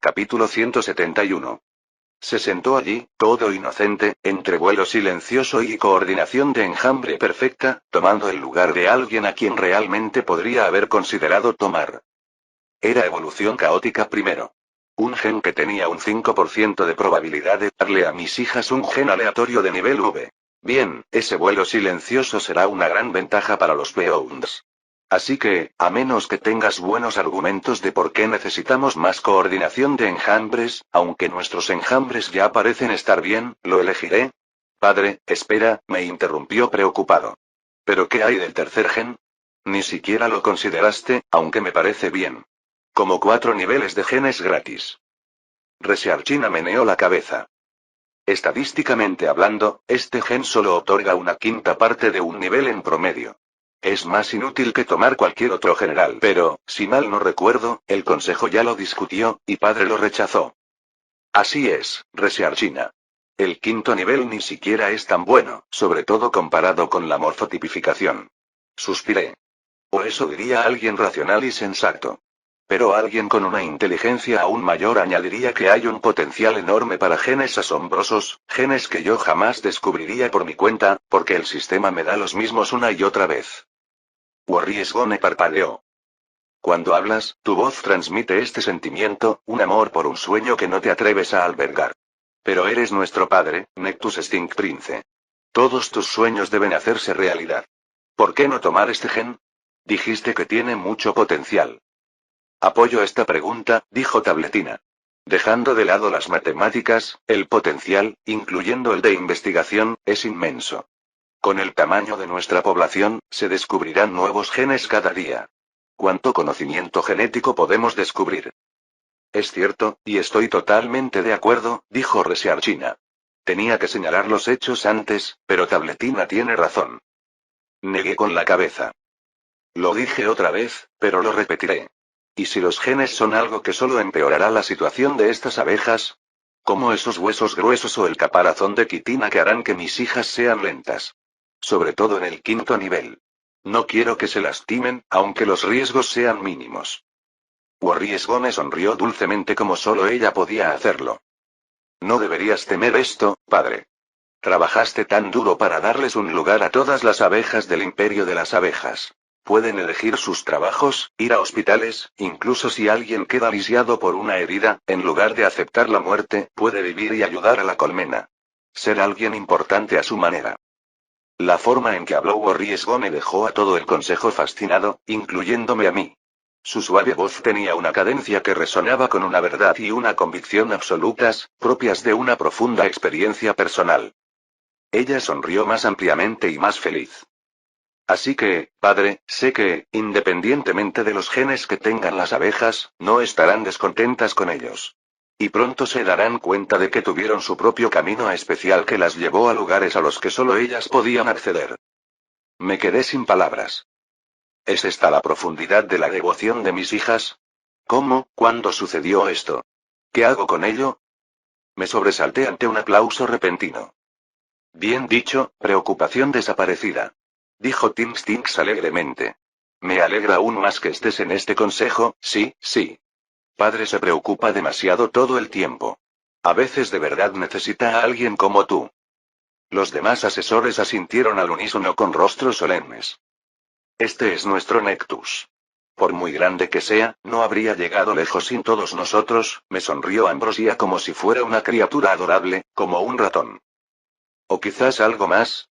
Capítulo 171. Se sentó allí, todo inocente, entre vuelo silencioso y coordinación de enjambre perfecta, tomando el lugar de alguien a quien realmente podría haber considerado tomar. Era evolución caótica primero. Un gen que tenía un 5% de probabilidad de darle a mis hijas un gen aleatorio de nivel V. Bien, ese vuelo silencioso será una gran ventaja para los Beyonds. Así que, a menos que tengas buenos argumentos de por qué necesitamos más coordinación de enjambres, aunque nuestros enjambres ya parecen estar bien, lo elegiré. Padre, espera, me interrumpió preocupado. ¿Pero qué hay del tercer gen? Ni siquiera lo consideraste, aunque me parece bien. Como 4 niveles de genes gratis. Resharchina meneó la cabeza. Estadísticamente hablando, este gen solo otorga una quinta parte de un nivel en promedio. Es más inútil que tomar cualquier otro general, pero, si mal no recuerdo, el consejo ya lo discutió, y padre lo rechazó. Así es, Resharchina. El quinto nivel ni siquiera es tan bueno, sobre todo comparado con la morfotipificación. Suspiré. O eso diría alguien racional y sensato. Pero alguien con una inteligencia aún mayor añadiría que hay un potencial enorme para genes asombrosos, genes que yo jamás descubriría por mi cuenta, porque el sistema me da los mismos una y otra vez. Warriesgone parpadeó. Cuando hablas, tu voz transmite este sentimiento, un amor por un sueño que no te atreves a albergar. Pero eres nuestro padre, Nectus Stink Prince. Todos tus sueños deben hacerse realidad. ¿Por qué no tomar este gen? Dijiste que tiene mucho potencial. Apoyo esta pregunta, dijo Tabletina. Dejando de lado las matemáticas, el potencial, incluyendo el de investigación, es inmenso. Con el tamaño de nuestra población, se descubrirán nuevos genes cada día. ¿Cuánto conocimiento genético podemos descubrir? Es cierto, y estoy totalmente de acuerdo, dijo Resharchina. Tenía que señalar los hechos antes, pero Tabletina tiene razón. Negué con la cabeza. Lo dije otra vez, pero lo repetiré. ¿Y si los genes son algo que solo empeorará la situación de estas abejas? Como esos huesos gruesos o el caparazón de quitina que harán que mis hijas sean lentas. Sobre todo en el quinto nivel. No quiero que se lastimen, aunque los riesgos sean mínimos. Warriesgone sonrió dulcemente como solo ella podía hacerlo. No deberías temer esto, padre. Trabajaste tan duro para darles un lugar a todas las abejas del imperio de las abejas. Pueden elegir sus trabajos, ir a hospitales, incluso si alguien queda lisiado por una herida, en lugar de aceptar la muerte, puede vivir y ayudar a la colmena. Ser alguien importante a su manera. La forma en que habló Warriesgone dejó a todo el consejo fascinado, incluyéndome a mí. Su suave voz tenía una cadencia que resonaba con una verdad y una convicción absolutas, propias de una profunda experiencia personal. Ella sonrió más ampliamente y más feliz. Así que, padre, sé que, independientemente de los genes que tengan las abejas, no estarán descontentas con ellos. Y pronto se darán cuenta de que tuvieron su propio camino especial que las llevó a lugares a los que solo ellas podían acceder. Me quedé sin palabras. ¿Es esta la profundidad de la devoción de mis hijas? ¿Cómo, cuándo sucedió esto? ¿Qué hago con ello? Me sobresalté ante un aplauso repentino. Bien dicho, preocupación desaparecida. Dijo Tim Stinks alegremente. Me alegra aún más que estés en este consejo, sí, sí. Padre se preocupa demasiado todo el tiempo. A veces de verdad necesita a alguien como tú. Los demás asesores asintieron al unísono con rostros solemnes. Este es nuestro Nectus. Por muy grande que sea, no habría llegado lejos sin todos nosotros, me sonrió Ambrosia como si fuera una criatura adorable, como un ratón. ¿O quizás algo más?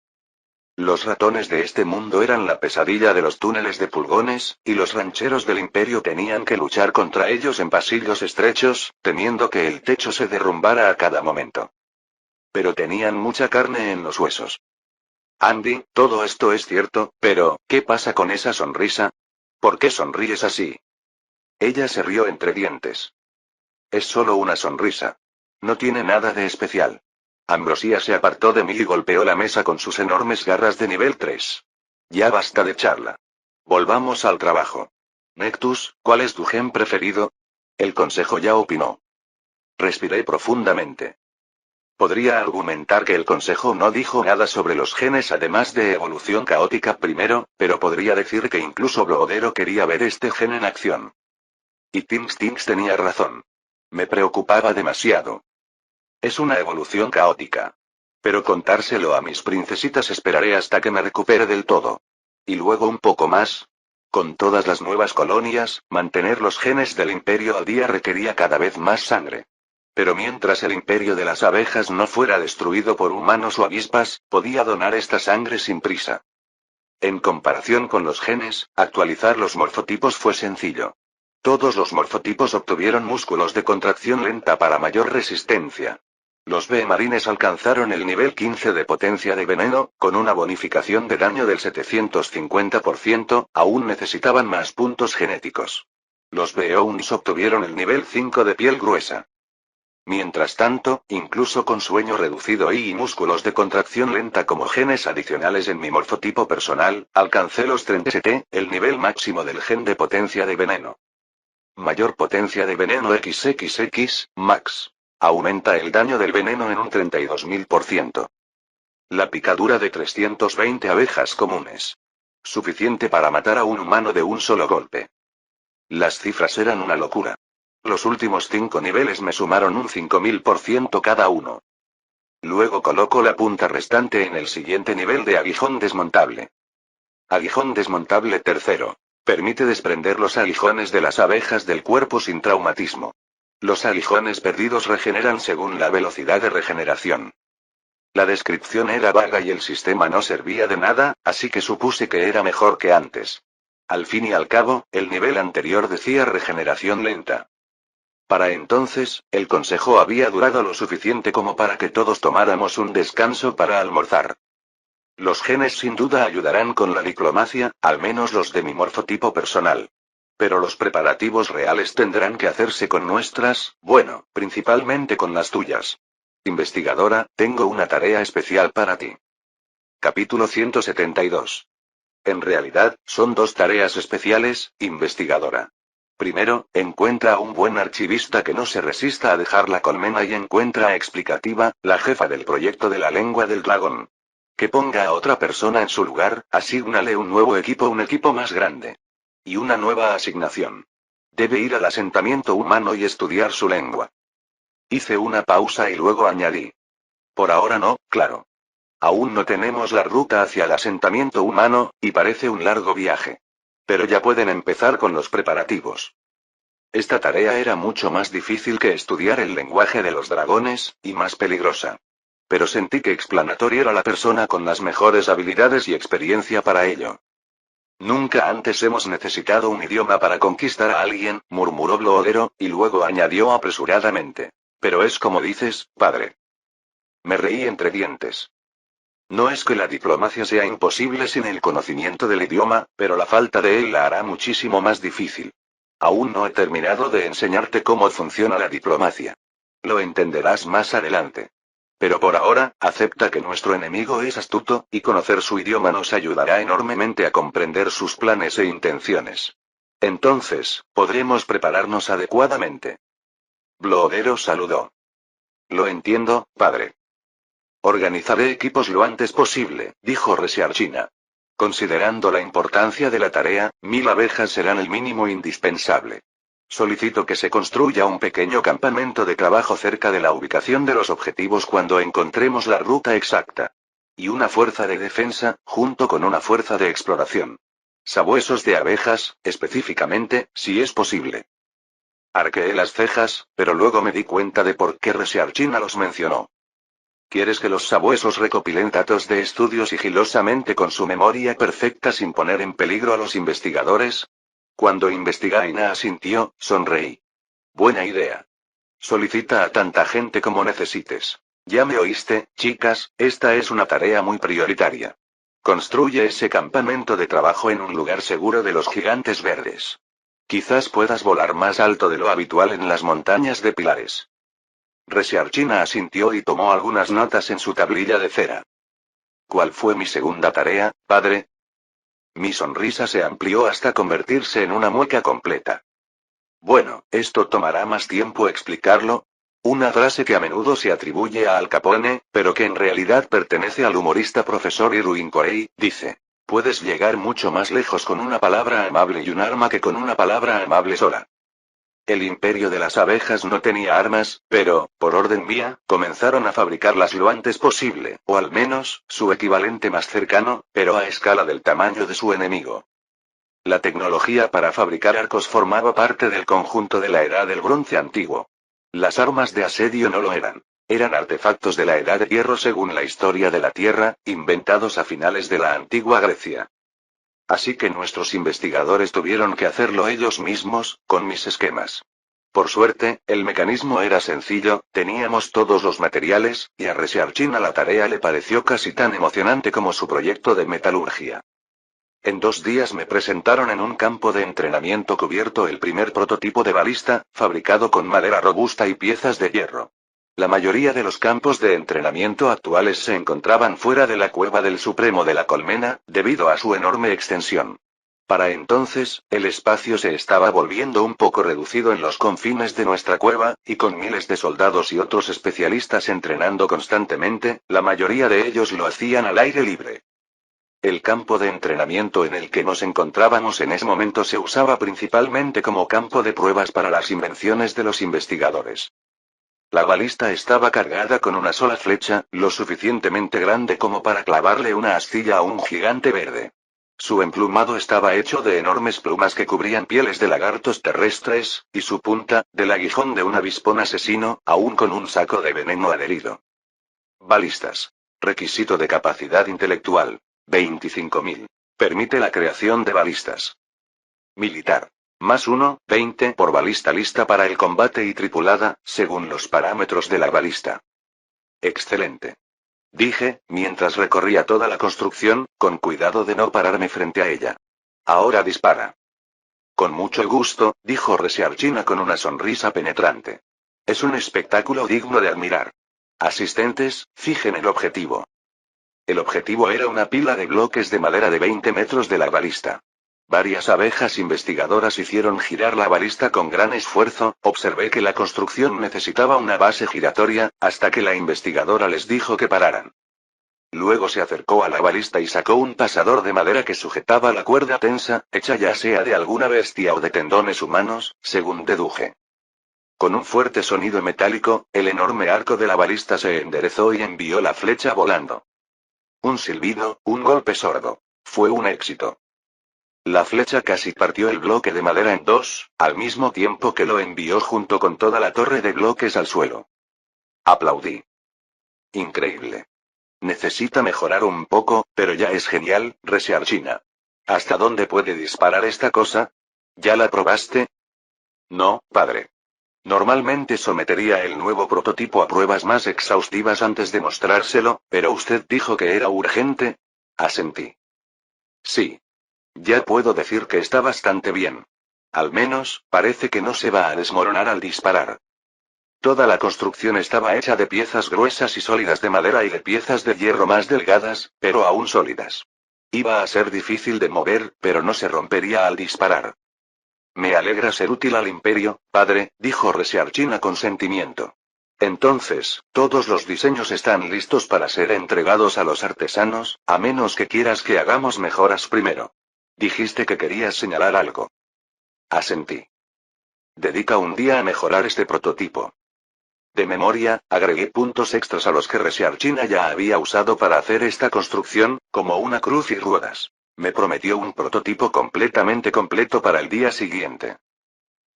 Los ratones de este mundo eran la pesadilla de los túneles de pulgones, y los rancheros del imperio tenían que luchar contra ellos en pasillos estrechos, temiendo que el techo se derrumbara a cada momento. Pero tenían mucha carne en los huesos. Andy, todo esto es cierto, pero, ¿qué pasa con esa sonrisa? ¿Por qué sonríes así? Ella se rió entre dientes. Es solo una sonrisa. No tiene nada de especial. Ambrosia se apartó de mí y golpeó la mesa con sus enormes garras de nivel 3. Ya basta de charla. Volvamos al trabajo. Nectus, ¿cuál es tu gen preferido? El consejo ya opinó. Respiré profundamente. Podría argumentar que el consejo no dijo nada sobre los genes además de evolución caótica primero, pero podría decir que incluso Bloodero quería ver este gen en acción. Y Tim Stinks tenía razón. Me preocupaba demasiado. Es una evolución caótica. Pero contárselo a mis princesitas esperaré hasta que me recupere del todo. Y luego un poco más. Con todas las nuevas colonias, mantener los genes del imperio al día requería cada vez más sangre. Pero mientras el imperio de las abejas no fuera destruido por humanos o avispas, podía donar esta sangre sin prisa. En comparación con los genes, actualizar los morfotipos fue sencillo. Todos los morfotipos obtuvieron músculos de contracción lenta para mayor resistencia. Los B marines alcanzaron el nivel 15 de potencia de veneno, con una bonificación de daño del 750%, aún necesitaban más puntos genéticos. Los B-Owns obtuvieron el nivel 5 de piel gruesa. Mientras tanto, incluso con sueño reducido y músculos de contracción lenta como genes adicionales en mi morfotipo personal, alcancé los 37, el nivel máximo del gen de potencia de veneno. Mayor potencia de veneno XXX, max. Aumenta el daño del veneno en un 32.000%. La picadura de 320 abejas comunes. Suficiente para matar a un humano de un solo golpe. Las cifras eran una locura. Los últimos 5 niveles me sumaron un 5000% cada uno. Luego coloco la punta restante en el siguiente nivel de aguijón desmontable. Aguijón desmontable tercero. Permite desprender los aguijones de las abejas del cuerpo sin traumatismo. Los aguijones perdidos regeneran según la velocidad de regeneración. La descripción era vaga y el sistema no servía de nada, así que supuse que era mejor que antes. Al fin y al cabo, el nivel anterior decía regeneración lenta. Para entonces, el consejo había durado lo suficiente como para que todos tomáramos un descanso para almorzar. Los genes sin duda ayudarán con la diplomacia, al menos los de mi morfotipo personal. Pero los preparativos reales tendrán que hacerse con nuestras, bueno, principalmente con las tuyas. Investigadora, tengo una tarea especial para ti. Capítulo 172. En realidad, son 2 tareas especiales, investigadora. Primero, encuentra a un buen archivista que no se resista a dejar la colmena y encuentra a Explicativa, la jefa del proyecto de la lengua del dragón. Que ponga a otra persona en su lugar, asígnale un nuevo equipo, un equipo más grande. Y una nueva asignación. Debe ir al asentamiento humano y estudiar su lengua. Hice una pausa y luego añadí. Por ahora no, claro. Aún no tenemos la ruta hacia el asentamiento humano, y parece un largo viaje. Pero ya pueden empezar con los preparativos. Esta tarea era mucho más difícil que estudiar el lenguaje de los dragones, y más peligrosa. Pero sentí que Explanatory era la persona con las mejores habilidades y experiencia para ello. Nunca antes hemos necesitado un idioma para conquistar a alguien, murmuró Bloodero, y luego añadió apresuradamente. Pero es como dices, padre. Me reí entre dientes. No es que la diplomacia sea imposible sin el conocimiento del idioma, pero la falta de él la hará muchísimo más difícil. Aún no he terminado de enseñarte cómo funciona la diplomacia. Lo entenderás más adelante. Pero por ahora, acepta que nuestro enemigo es astuto, y conocer su idioma nos ayudará enormemente a comprender sus planes e intenciones. Entonces, podremos prepararnos adecuadamente. Bloodero saludó. Lo entiendo, padre. Organizaré equipos lo antes posible, dijo Reshiarchina. Considerando la importancia de la tarea, 1000 abejas serán el mínimo indispensable. Solicito que se construya un pequeño campamento de trabajo cerca de la ubicación de los objetivos cuando encontremos la ruta exacta. Y una fuerza de defensa, junto con una fuerza de exploración. Sabuesos de abejas, específicamente, si es posible. Arqueé las cejas, pero luego me di cuenta de por qué Reshiarchina los mencionó. ¿Quieres que los sabuesos recopilen datos de estudio sigilosamente con su memoria perfecta sin poner en peligro a los investigadores? Cuando Investigaina asintió, sonreí. Buena idea. Solicita a tanta gente como necesites. Ya me oíste, chicas, esta es una tarea muy prioritaria. Construye ese campamento de trabajo en un lugar seguro de los gigantes verdes. Quizás puedas volar más alto de lo habitual en las montañas de pilares. Reshiarchina asintió y tomó algunas notas en su tablilla de cera. ¿Cuál fue mi segunda tarea, padre? Mi sonrisa se amplió hasta convertirse en una mueca completa. Bueno, esto tomará más tiempo explicarlo. Una frase que a menudo se atribuye a Al Capone, pero que en realidad pertenece al humorista profesor Irwin Corey, dice. Puedes llegar mucho más lejos con una palabra amable y un arma que con una palabra amable sola. El imperio de las abejas no tenía armas, pero, por orden mía, comenzaron a fabricarlas lo antes posible, o al menos, su equivalente más cercano, pero a escala del tamaño de su enemigo. La tecnología para fabricar arcos formaba parte del conjunto de la Edad del Bronce antiguo. Las armas de asedio no lo eran. Eran artefactos de la Edad de Hierro según la historia de la Tierra, inventados a finales de la antigua Grecia. Así que nuestros investigadores tuvieron que hacerlo ellos mismos, con mis esquemas. Por suerte, el mecanismo era sencillo, teníamos todos los materiales, y a Resharchin a la tarea le pareció casi tan emocionante como su proyecto de metalurgia. En 2 días me presentaron en un campo de entrenamiento cubierto el primer prototipo de balista, fabricado con madera robusta y piezas de hierro. La mayoría de los campos de entrenamiento actuales se encontraban fuera de la cueva del Supremo de la Colmena, debido a su enorme extensión. Para entonces, el espacio se estaba volviendo un poco reducido en los confines de nuestra cueva, y con miles de soldados y otros especialistas entrenando constantemente, la mayoría de ellos lo hacían al aire libre. El campo de entrenamiento en el que nos encontrábamos en ese momento se usaba principalmente como campo de pruebas para las invenciones de los investigadores. La balista estaba cargada con una sola flecha, lo suficientemente grande como para clavarle una astilla a un gigante verde. Su emplumado estaba hecho de enormes plumas que cubrían pieles de lagartos terrestres, y su punta, del aguijón de un avispón asesino, aún con un saco de veneno adherido. Balistas. Requisito de capacidad intelectual. 25.000. Permite la creación de balistas. Militar. +1, 20 por balista lista para el combate y tripulada, según los parámetros de la balista. Excelente. Dije, mientras recorría toda la construcción, con cuidado de no pararme frente a ella. Ahora dispara. Con mucho gusto, dijo Resharchina con una sonrisa penetrante. Es un espectáculo digno de admirar. Asistentes, fijen el objetivo. El objetivo era una pila de bloques de madera de 20 metros de la balista. Varias abejas investigadoras hicieron girar la balista con gran esfuerzo, observé que la construcción necesitaba una base giratoria, hasta que la investigadora les dijo que pararan. Luego se acercó a la balista y sacó un pasador de madera que sujetaba la cuerda tensa, hecha ya sea de alguna bestia o de tendones humanos, según deduje. Con un fuerte sonido metálico, el enorme arco de la balista se enderezó y envió la flecha volando. Un silbido, un golpe sordo. Fue un éxito. La flecha casi partió el bloque de madera en 2, al mismo tiempo que lo envió junto con toda la torre de bloques al suelo. Aplaudí. Increíble. Necesita mejorar un poco, pero ya es genial, Resharchina. ¿Hasta dónde puede disparar esta cosa? ¿Ya la probaste? No, padre. Normalmente sometería el nuevo prototipo a pruebas más exhaustivas antes de mostrárselo, pero usted dijo que era urgente. Asentí. Sí. Ya puedo decir que está bastante bien. Al menos, parece que no se va a desmoronar al disparar. Toda la construcción estaba hecha de piezas gruesas y sólidas de madera y de piezas de hierro más delgadas, pero aún sólidas. Iba a ser difícil de mover, pero no se rompería al disparar. Me alegra ser útil al imperio, padre, dijo Resharchina con sentimiento. Entonces, todos los diseños están listos para ser entregados a los artesanos, a menos que quieras que hagamos mejoras primero. Dijiste que querías señalar algo. Asentí. Dedica un día a mejorar este prototipo. De memoria, agregué puntos extras a los que Resharchina ya había usado para hacer esta construcción, como una cruz y ruedas. Me prometió un prototipo completamente completo para el día siguiente.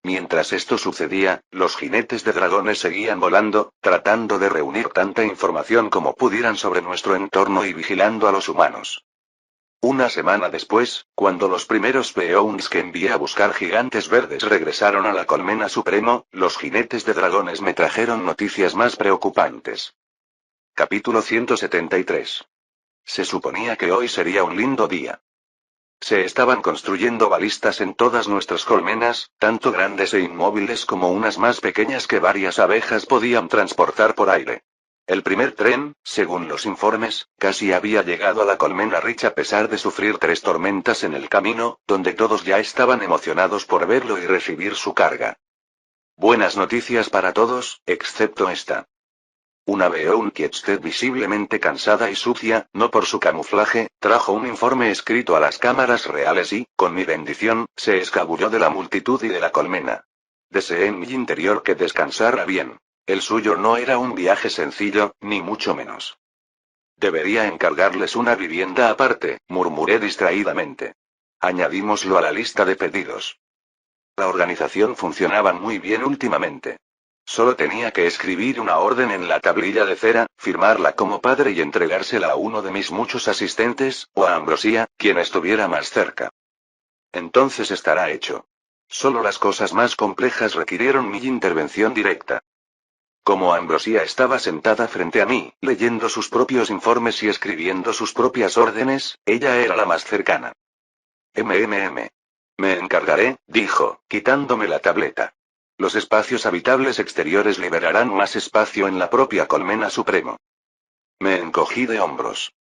Mientras esto sucedía, los jinetes de dragones seguían volando, tratando de reunir tanta información como pudieran sobre nuestro entorno y vigilando a los humanos. Una semana después, cuando los primeros peons que envié a buscar gigantes verdes regresaron a la colmena Supremo, los jinetes de dragones me trajeron noticias más preocupantes. Capítulo 173. Se suponía que hoy sería un lindo día. Se estaban construyendo balistas en todas nuestras colmenas, tanto grandes e inmóviles como unas más pequeñas que varias abejas podían transportar por aire. El primer tren, según los informes, casi había llegado a la colmena Rich a pesar de sufrir 3 tormentas en el camino, donde todos ya estaban emocionados por verlo y recibir su carga. Buenas noticias para todos, excepto esta. Una Beounkietsted visiblemente cansada y sucia, no por su camuflaje, trajo un informe escrito a las cámaras reales y, con mi bendición, se escabulló de la multitud y de la colmena. Deseé en mi interior que descansara bien. El suyo no era un viaje sencillo, ni mucho menos. Debería encargarles una vivienda aparte, murmuré distraídamente. Añadímoslo a la lista de pedidos. La organización funcionaba muy bien últimamente. Solo tenía que escribir una orden en la tablilla de cera, firmarla como padre y entregársela a uno de mis muchos asistentes, o a Ambrosia, quien estuviera más cerca. Entonces estará hecho. Solo las cosas más complejas requirieron mi intervención directa. Como Ambrosia estaba sentada frente a mí, leyendo sus propios informes y escribiendo sus propias órdenes, ella era la más cercana. MMM. Me encargaré, dijo, quitándome la tableta. Los espacios habitables exteriores liberarán más espacio en la propia colmena supremo. Me encogí de hombros.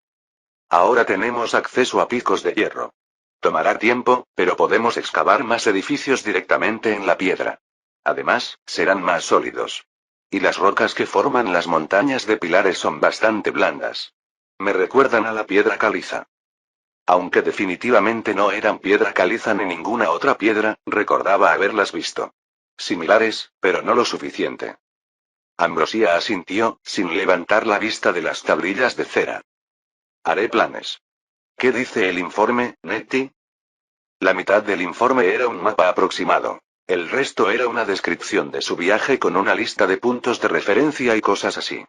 Ahora tenemos acceso a picos de hierro. Tomará tiempo, pero podemos excavar más edificios directamente en la piedra. Además, serán más sólidos. Y las rocas que forman las montañas de pilares son bastante blandas. Me recuerdan a la piedra caliza. Aunque definitivamente no eran piedra caliza ni ninguna otra piedra, recordaba haberlas visto. Similares, pero no lo suficiente. Ambrosia asintió, sin levantar la vista de las tablillas de cera. Haré planes. ¿Qué dice el informe, Nettie? La mitad del informe era un mapa aproximado. El resto era una descripción de su viaje con una lista de puntos de referencia y cosas así.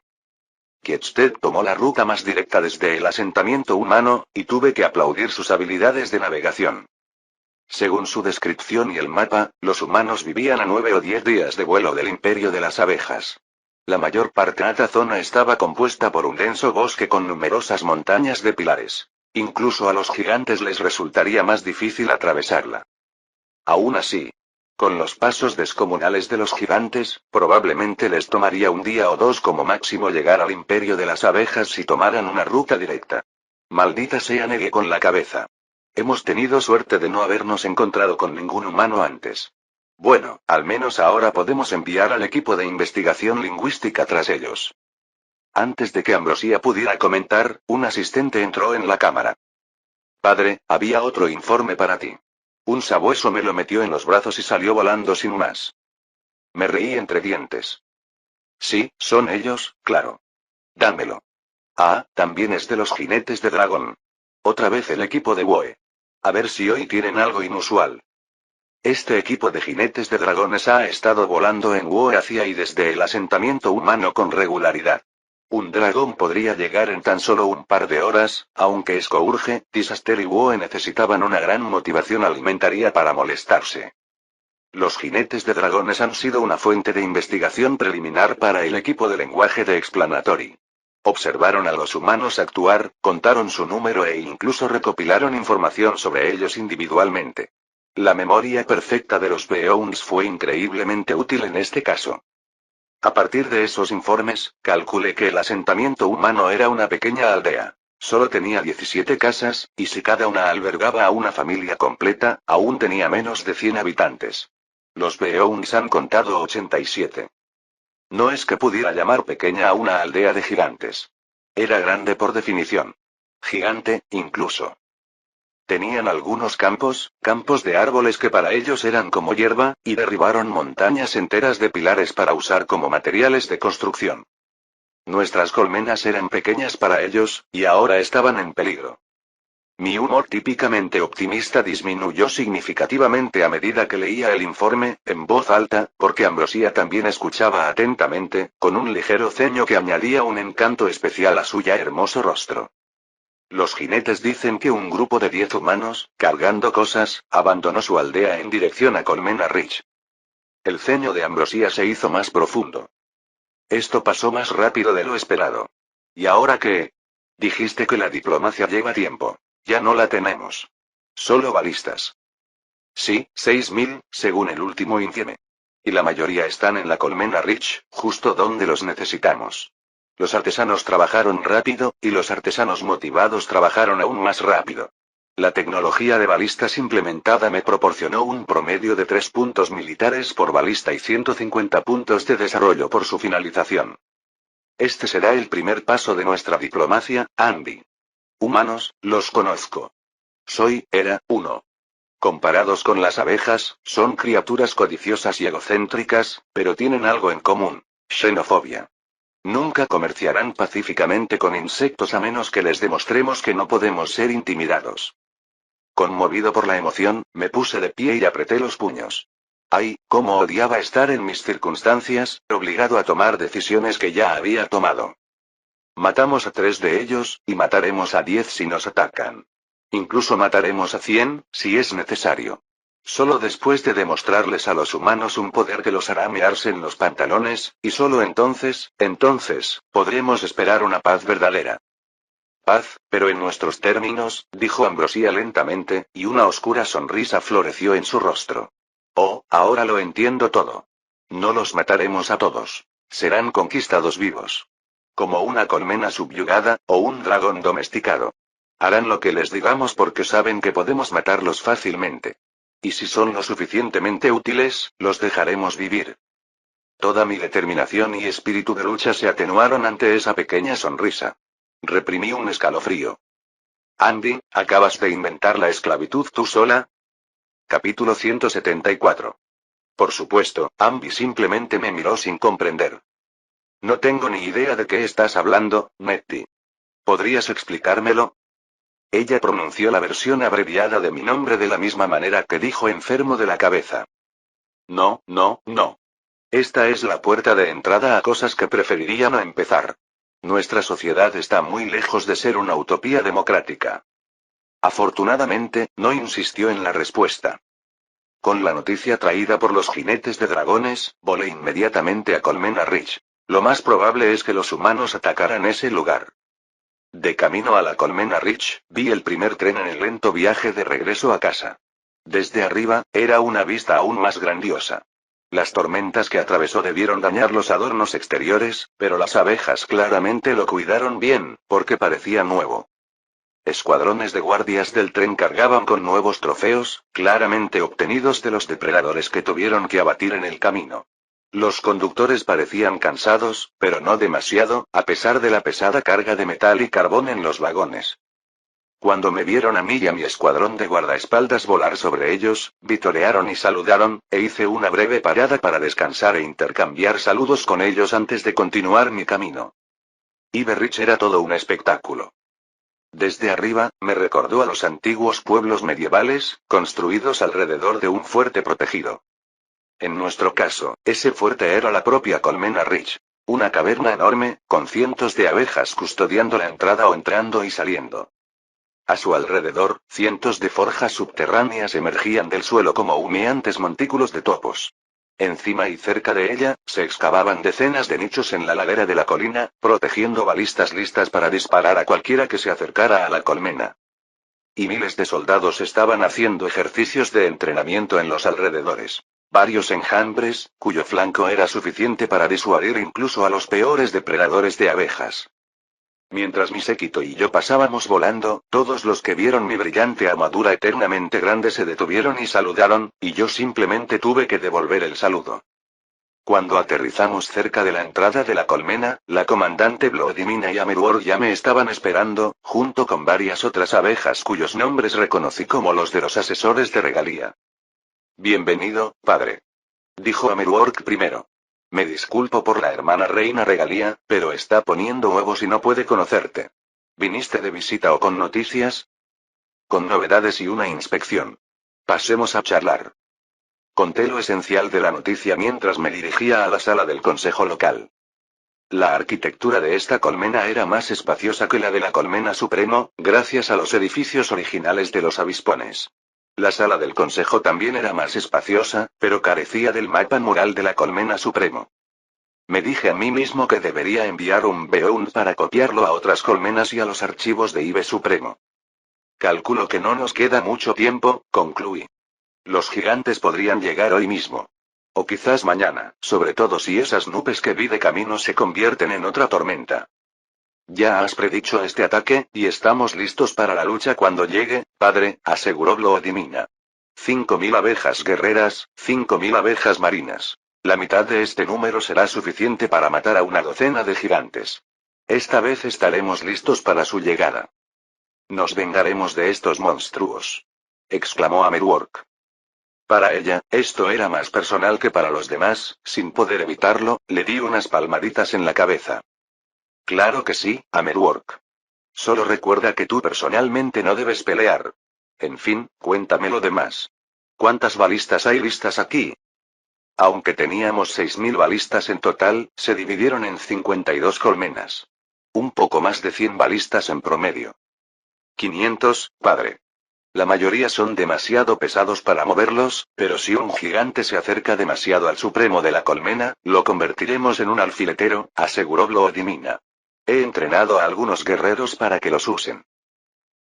Kjedsted tomó la ruta más directa desde el asentamiento humano, y tuve que aplaudir sus habilidades de navegación. Según su descripción y el mapa, los humanos vivían a 9 o 10 días de vuelo del imperio de las abejas. La mayor parte de esta zona estaba compuesta por un denso bosque con numerosas montañas de pilares. Incluso a los gigantes les resultaría más difícil atravesarla. Aún así, con los pasos descomunales de los gigantes, probablemente les tomaría un día o dos como máximo llegar al imperio de las abejas si tomaran una ruta directa. Maldita sea, negué con la cabeza. Hemos tenido suerte de no habernos encontrado con ningún humano antes. Bueno, al menos ahora podemos enviar al equipo de investigación lingüística tras ellos. Antes de que Ambrosia pudiera comentar, un asistente entró en la cámara. Padre, había otro informe para ti. Un sabueso me lo metió en los brazos y salió volando sin más. Me reí entre dientes. Sí, son ellos, claro. Dámelo. Ah, también es de los jinetes de dragón. Otra vez el equipo de Woe. A ver si hoy tienen algo inusual. Este equipo de jinetes de dragones ha estado volando en Woe hacia y desde el asentamiento humano con regularidad. Un dragón podría llegar en tan solo un par de horas, aunque Scourge, Disaster y Woe necesitaban una gran motivación alimentaria para molestarse. Los jinetes de dragones han sido una fuente de investigación preliminar para el equipo de lenguaje de Explanatory. Observaron a los humanos actuar, contaron su número e incluso recopilaron información sobre ellos individualmente. La memoria perfecta de los Beowulfs fue increíblemente útil en este caso. A partir de esos informes, calculé que el asentamiento humano era una pequeña aldea. Solo tenía 17 casas, y si cada una albergaba a una familia completa, aún tenía menos de 100 habitantes. Los Beowulfs han contado 87. No es que pudiera llamar pequeña a una aldea de gigantes. Era grande por definición. Gigante, incluso. Tenían algunos campos de árboles que para ellos eran como hierba, y derribaron montañas enteras de pilares para usar como materiales de construcción. Nuestras colmenas eran pequeñas para ellos, y ahora estaban en peligro. Mi humor típicamente optimista disminuyó significativamente a medida que leía el informe, en voz alta, porque Ambrosia también escuchaba atentamente, con un ligero ceño que añadía un encanto especial a su ya hermoso rostro. Los jinetes dicen que un grupo de 10 humanos, cargando cosas, abandonó su aldea en dirección a Colmena Ridge. El ceño de Ambrosia se hizo más profundo. Esto pasó más rápido de lo esperado. ¿Y ahora qué? Dijiste que la diplomacia lleva tiempo. Ya no la tenemos. Solo balistas. Sí, 6.000, según el último informe. Y la mayoría están en la Colmena Ridge, justo donde los necesitamos. Los artesanos trabajaron rápido, y los artesanos motivados trabajaron aún más rápido. La tecnología de balistas implementada me proporcionó un promedio de 3 puntos militares por balista y 150 puntos de desarrollo por su finalización. Este será el primer paso de nuestra diplomacia, Andy. Humanos, los conozco. Era uno. Comparados con las abejas, son criaturas codiciosas y egocéntricas, pero tienen algo en común: xenofobia. Nunca comerciarán pacíficamente con insectos a menos que les demostremos que no podemos ser intimidados. Conmovido por la emoción, me puse de pie y apreté los puños. Ay, cómo odiaba estar en mis circunstancias, obligado a tomar decisiones que ya había tomado. Matamos a 3 de ellos, y mataremos a 10 si nos atacan. Incluso mataremos a 100, si es necesario. Solo después de demostrarles a los humanos un poder que los hará mearse en los pantalones, y solo entonces, podremos esperar una paz verdadera. Paz, pero en nuestros términos, dijo Ambrosia lentamente, y una oscura sonrisa floreció en su rostro. Oh, ahora lo entiendo todo. No los mataremos a todos. Serán conquistados vivos. Como una colmena subyugada, o un dragón domesticado. Harán lo que les digamos porque saben que podemos matarlos fácilmente. Y si son lo suficientemente útiles, los dejaremos vivir. Toda mi determinación y espíritu de lucha se atenuaron ante esa pequeña sonrisa. Reprimí un escalofrío. Andy, ¿acabas de inventar la esclavitud tú sola? Capítulo 174. Por supuesto, Andy simplemente me miró sin comprender. No tengo ni idea de qué estás hablando, Nettie. ¿Podrías explicármelo? Ella pronunció la versión abreviada de mi nombre de la misma manera que dijo enfermo de la cabeza. No, no, no. Esta es la puerta de entrada a cosas que preferiría no empezar. Nuestra sociedad está muy lejos de ser una utopía democrática. Afortunadamente, no insistió en la respuesta. Con la noticia traída por los jinetes de dragones, volé inmediatamente a Colmena Ridge. Lo más probable es que los humanos atacaran ese lugar. De camino a la Colmena Ridge, vi el primer tren en el lento viaje de regreso a casa. Desde arriba, era una vista aún más grandiosa. Las tormentas que atravesó debieron dañar los adornos exteriores, pero las abejas claramente lo cuidaron bien, porque parecía nuevo. Escuadrones de guardias del tren cargaban con nuevos trofeos, claramente obtenidos de los depredadores que tuvieron que abatir en el camino. Los conductores parecían cansados, pero no demasiado, a pesar de la pesada carga de metal y carbón en los vagones. Cuando me vieron a mí y a mi escuadrón de guardaespaldas volar sobre ellos, vitorearon y saludaron, e hice una breve parada para descansar e intercambiar saludos con ellos antes de continuar mi camino. Iberrich era todo un espectáculo. Desde arriba, me recordó a los antiguos pueblos medievales, construidos alrededor de un fuerte protegido. En nuestro caso, ese fuerte era la propia Colmena Ridge. Una caverna enorme, con cientos de abejas custodiando la entrada o entrando y saliendo. A su alrededor, cientos de forjas subterráneas emergían del suelo como humeantes montículos de topos. Encima y cerca de ella, se excavaban decenas de nichos en la ladera de la colina, protegiendo balistas listas para disparar a cualquiera que se acercara a la colmena. Y miles de soldados estaban haciendo ejercicios de entrenamiento en los alrededores. Varios enjambres, cuyo flanco era suficiente para disuadir incluso a los peores depredadores de abejas. Mientras mi séquito y yo pasábamos volando, todos los que vieron mi brillante armadura eternamente grande se detuvieron y saludaron, y yo simplemente tuve que devolver el saludo. Cuando aterrizamos cerca de la entrada de la colmena, la comandante Bloodimina y Amerward ya me estaban esperando, junto con varias otras abejas cuyos nombres reconocí como los de los asesores de regalía. Bienvenido, padre. Dijo Amerward primero. Me disculpo por la hermana reina regalía, pero está poniendo huevos y no puede conocerte. ¿Viniste de visita o con noticias? Con novedades y una inspección. Pasemos a charlar. Conté lo esencial de la noticia mientras me dirigía a la sala del consejo local. La arquitectura de esta colmena era más espaciosa que la de la colmena Supremo, gracias a los edificios originales de los avispones. La sala del consejo también era más espaciosa, pero carecía del mapa mural de la colmena Supremo. Me dije a mí mismo que debería enviar un Beyond para copiarlo a otras colmenas y a los archivos de IBE Supremo. Calculo que no nos queda mucho tiempo, concluí. Los gigantes podrían llegar hoy mismo. O quizás mañana, sobre todo si esas nubes que vi de camino se convierten en otra tormenta. Ya has predicho este ataque, y estamos listos para la lucha cuando llegue, padre, aseguró Bloodimina. 5000 abejas guerreras, 5000 abejas marinas. La mitad de este número será suficiente para matar a una docena de gigantes. Esta vez estaremos listos para su llegada. Nos vengaremos de estos monstruos. exclamó Amerwork. Para ella, esto era más personal que para los demás. Sin poder evitarlo, le di unas palmaditas en la cabeza. Claro que sí, Amerwork. Solo recuerda que tú personalmente no debes pelear. En fin, cuéntame lo demás. ¿Cuántas balistas hay listas aquí? Aunque teníamos 6000 balistas en total, se dividieron en 52 colmenas. Un poco más de 100 balistas en promedio. 500, padre. La mayoría son demasiado pesados para moverlos, pero si un gigante se acerca demasiado al supremo de la colmena, lo convertiremos en un alfiletero, aseguró Bloodimina. He entrenado a algunos guerreros para que los usen.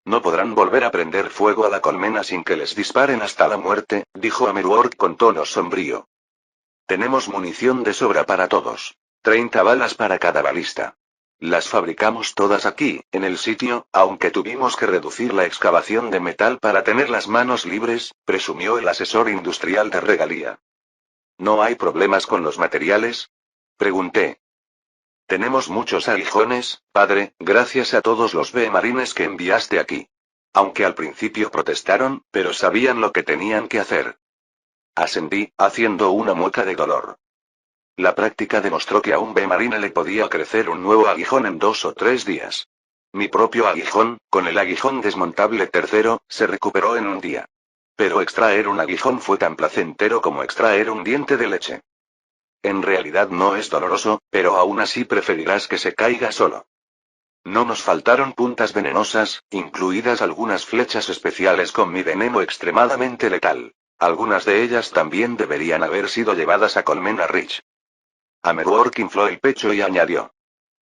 No podrán volver a prender fuego a la colmena sin que les disparen hasta la muerte, dijo Amerwork con tono sombrío. Tenemos munición de sobra para todos. 30 balas para cada balista. Las fabricamos todas aquí, en el sitio, aunque tuvimos que reducir la excavación de metal para tener las manos libres, presumió el asesor industrial de regalía. ¿No hay problemas con los materiales? Pregunté. Tenemos muchos aguijones, padre, gracias a todos los B-marines que enviaste aquí. Aunque al principio protestaron, pero sabían lo que tenían que hacer. Asentí, haciendo una mueca de dolor. La práctica demostró que a un B-marine le podía crecer un nuevo aguijón en 2 o 3 días. Mi propio aguijón, con el aguijón desmontable tercero, se recuperó en un día. Pero extraer un aguijón fue tan placentero como extraer un diente de leche. En realidad no es doloroso, pero aún así preferirás que se caiga solo. No nos faltaron puntas venenosas, incluidas algunas flechas especiales con mi veneno extremadamente letal. Algunas de ellas también deberían haber sido llevadas a Colmena Ridge. Amerwork infló el pecho y añadió.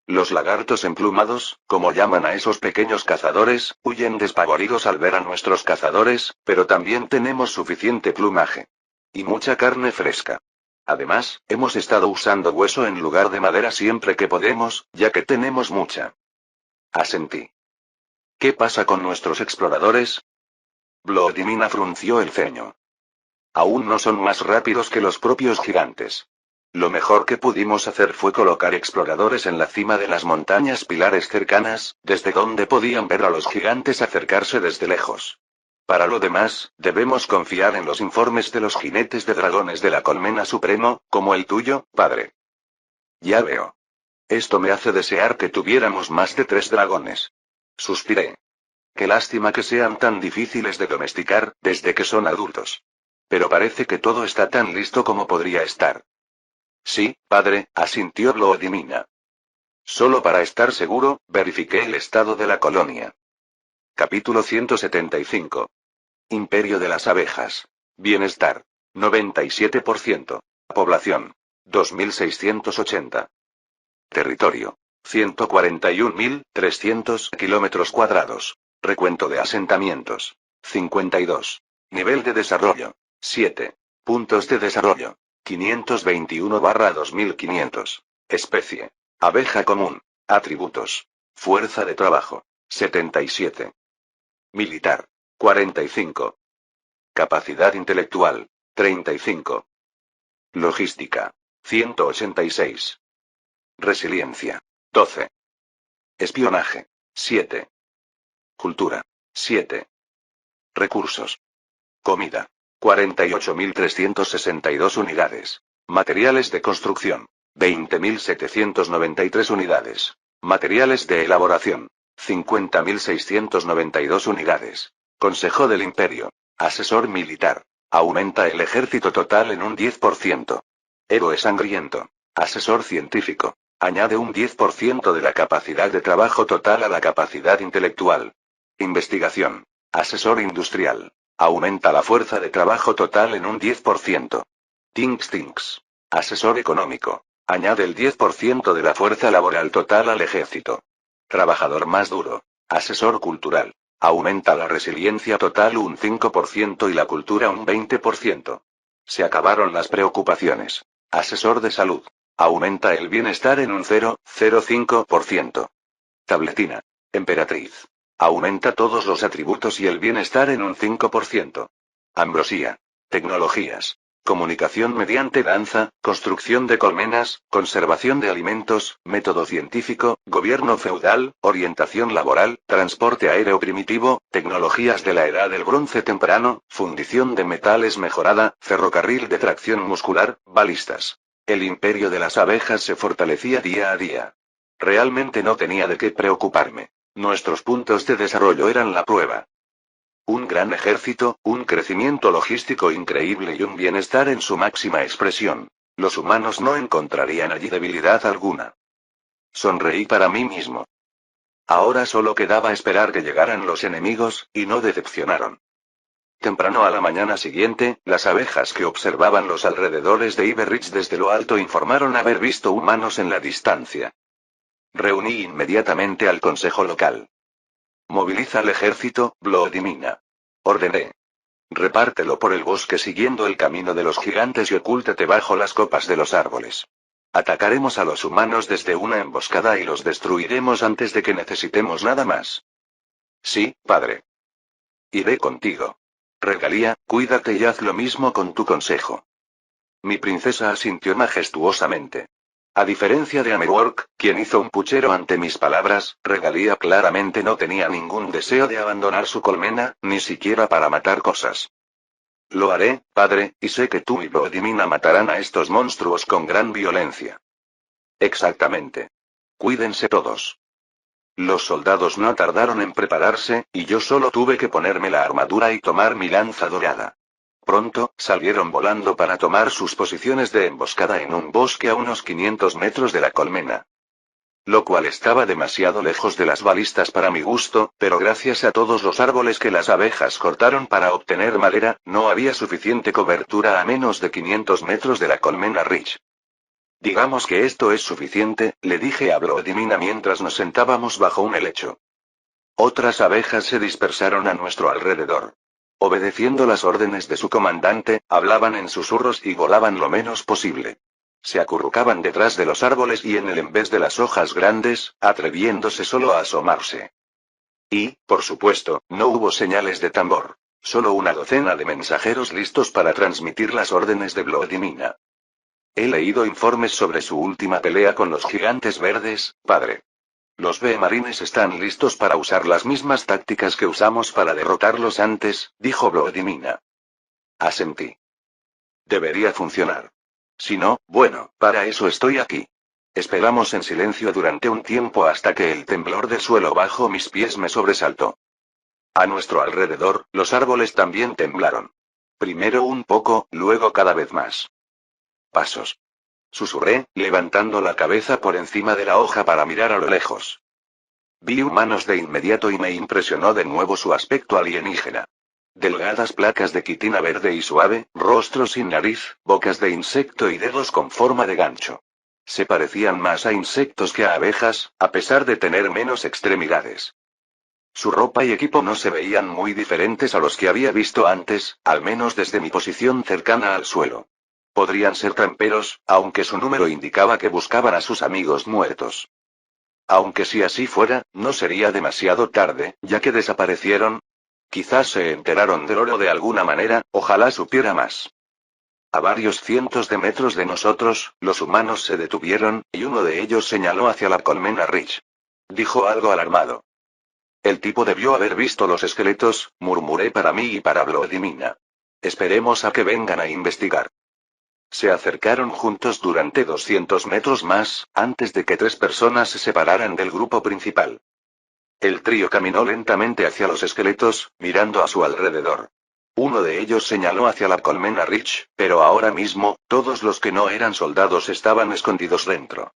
Los lagartos emplumados, como llaman a esos pequeños cazadores, huyen despavoridos al ver a nuestros cazadores, pero también tenemos suficiente plumaje. Y mucha carne fresca. Además, hemos estado usando hueso en lugar de madera siempre que podemos, ya que tenemos mucha. Asentí. ¿Qué pasa con nuestros exploradores? Bloodimina frunció el ceño. Aún no son más rápidos que los propios gigantes. Lo mejor que pudimos hacer fue colocar exploradores en la cima de las montañas pilares cercanas, desde donde podían ver a los gigantes acercarse desde lejos. Para lo demás, debemos confiar en los informes de los jinetes de dragones de la Colmena Supremo, como el tuyo, padre. Ya veo. Esto me hace desear que tuviéramos más de 3 dragones. Suspiré. Qué lástima que sean tan difíciles de domesticar, desde que son adultos. Pero parece que todo está tan listo como podría estar. Sí, padre, asintió Bloodimina. Solo para estar seguro, verifiqué el estado de la colonia. Capítulo 175. Imperio de las abejas. Bienestar. 97%. Población. 2680. Territorio. 141.300 kilómetros cuadrados. Recuento de asentamientos. 52. Nivel de desarrollo. 7. Puntos de desarrollo. 521/2500. Especie. Abeja común. Atributos. Fuerza de trabajo. 77. Militar. 45. Capacidad intelectual. 35. Logística. 186. Resiliencia. 12. Espionaje. 7. Cultura. 7. Recursos. Comida. 48.362 unidades. Materiales de construcción. 20.793 unidades. Materiales de elaboración. 50.692 unidades. Consejo del Imperio. Asesor militar. Aumenta el ejército total en un 10%. Héroe sangriento. Asesor científico. Añade un 10% de la capacidad de trabajo total a la capacidad intelectual. Investigación. Asesor industrial. Aumenta la fuerza de trabajo total en un 10%. Tinks. Asesor económico. Añade el 10% de la fuerza laboral total al ejército. Trabajador más duro. Asesor cultural. Aumenta la resiliencia total un 5% y la cultura un 20%. Se acabaron las preocupaciones. Asesor de salud. Aumenta el bienestar en un 0,05%. Tabletina. Emperatriz. Aumenta todos los atributos y el bienestar en un 5%. Ambrosía. Tecnologías. Comunicación mediante danza, construcción de colmenas, conservación de alimentos, método científico, gobierno feudal, orientación laboral, transporte aéreo primitivo, tecnologías de la edad del bronce temprano, fundición de metales mejorada, ferrocarril de tracción muscular, balistas. El imperio de las abejas se fortalecía día a día. Realmente no tenía de qué preocuparme. Nuestros puntos de desarrollo eran la prueba. Un gran ejército, un crecimiento logístico increíble y un bienestar en su máxima expresión. Los humanos no encontrarían allí debilidad alguna. Sonreí para mí mismo. Ahora solo quedaba esperar que llegaran los enemigos, y no decepcionaron. Temprano a la mañana siguiente, las abejas que observaban los alrededores de Iberrich desde lo alto informaron haber visto humanos en la distancia. Reuní inmediatamente al consejo local. Moviliza al ejército, Vladimina. Ordené. Repártelo por el bosque siguiendo el camino de los gigantes y ocúltate bajo las copas de los árboles. Atacaremos a los humanos desde una emboscada y los destruiremos antes de que necesitemos nada más. Sí, padre. Iré contigo. Regalía, cuídate y haz lo mismo con tu consejo. Mi princesa asintió majestuosamente. A diferencia de Amerwork, quien hizo un puchero ante mis palabras, Regalía claramente no tenía ningún deseo de abandonar su colmena, ni siquiera para matar cosas. Lo haré, padre, y sé que tú y Vladimina matarán a estos monstruos con gran violencia. Exactamente. Cuídense todos. Los soldados no tardaron en prepararse, y yo solo tuve que ponerme la armadura y tomar mi lanza dorada. Pronto, salieron volando para tomar sus posiciones de emboscada en un bosque a unos 500 metros de la colmena. Lo cual estaba demasiado lejos de las balistas para mi gusto, pero gracias a todos los árboles que las abejas cortaron para obtener madera, no había suficiente cobertura a menos de 500 metros de la colmena Rich. Digamos que esto es suficiente, le dije a Vladimina mientras nos sentábamos bajo un helecho. Otras abejas se dispersaron a nuestro alrededor. Obedeciendo las órdenes de su comandante, hablaban en susurros y volaban lo menos posible. Se acurrucaban detrás de los árboles y en el en vez de las hojas grandes, atreviéndose solo a asomarse. Y, por supuesto, no hubo señales de tambor. Solo una docena de mensajeros listos para transmitir las órdenes de Vladimina. He leído informes sobre su última pelea con los gigantes verdes, padre. Los B-marines están listos para usar las mismas tácticas que usamos para derrotarlos antes, dijo Vladimina. Asentí. Debería funcionar. Si no, bueno, para eso estoy aquí. Esperamos en silencio durante un tiempo hasta que el temblor del suelo bajo mis pies me sobresaltó. A nuestro alrededor, los árboles también temblaron. Primero un poco, luego cada vez más. Pasos. Susurré, levantando la cabeza por encima de la hoja para mirar a lo lejos. Vi humanos de inmediato y me impresionó de nuevo su aspecto alienígena. Delgadas placas de quitina verde y suave, rostros sin nariz, bocas de insecto y dedos con forma de gancho. Se parecían más a insectos que a abejas, a pesar de tener menos extremidades. Su ropa y equipo no se veían muy diferentes a los que había visto antes, al menos desde mi posición cercana al suelo. Podrían ser tramperos, aunque su número indicaba que buscaban a sus amigos muertos. Aunque si así fuera, no sería demasiado tarde, ya que desaparecieron. Quizás se enteraron del oro de alguna manera, ojalá supiera más. A varios cientos de metros de nosotros, los humanos se detuvieron, y uno de ellos señaló hacia la colmena Rich. Dijo algo alarmado. El tipo debió haber visto los esqueletos, murmuré para mí y para Vladimina. Esperemos a que vengan a investigar. Se acercaron juntos durante 200 metros más, antes de que 3 personas se separaran del grupo principal. El trío caminó lentamente hacia los esqueletos, mirando a su alrededor. Uno de ellos señaló hacia la colmena Rich, pero ahora mismo, todos los que no eran soldados estaban escondidos dentro.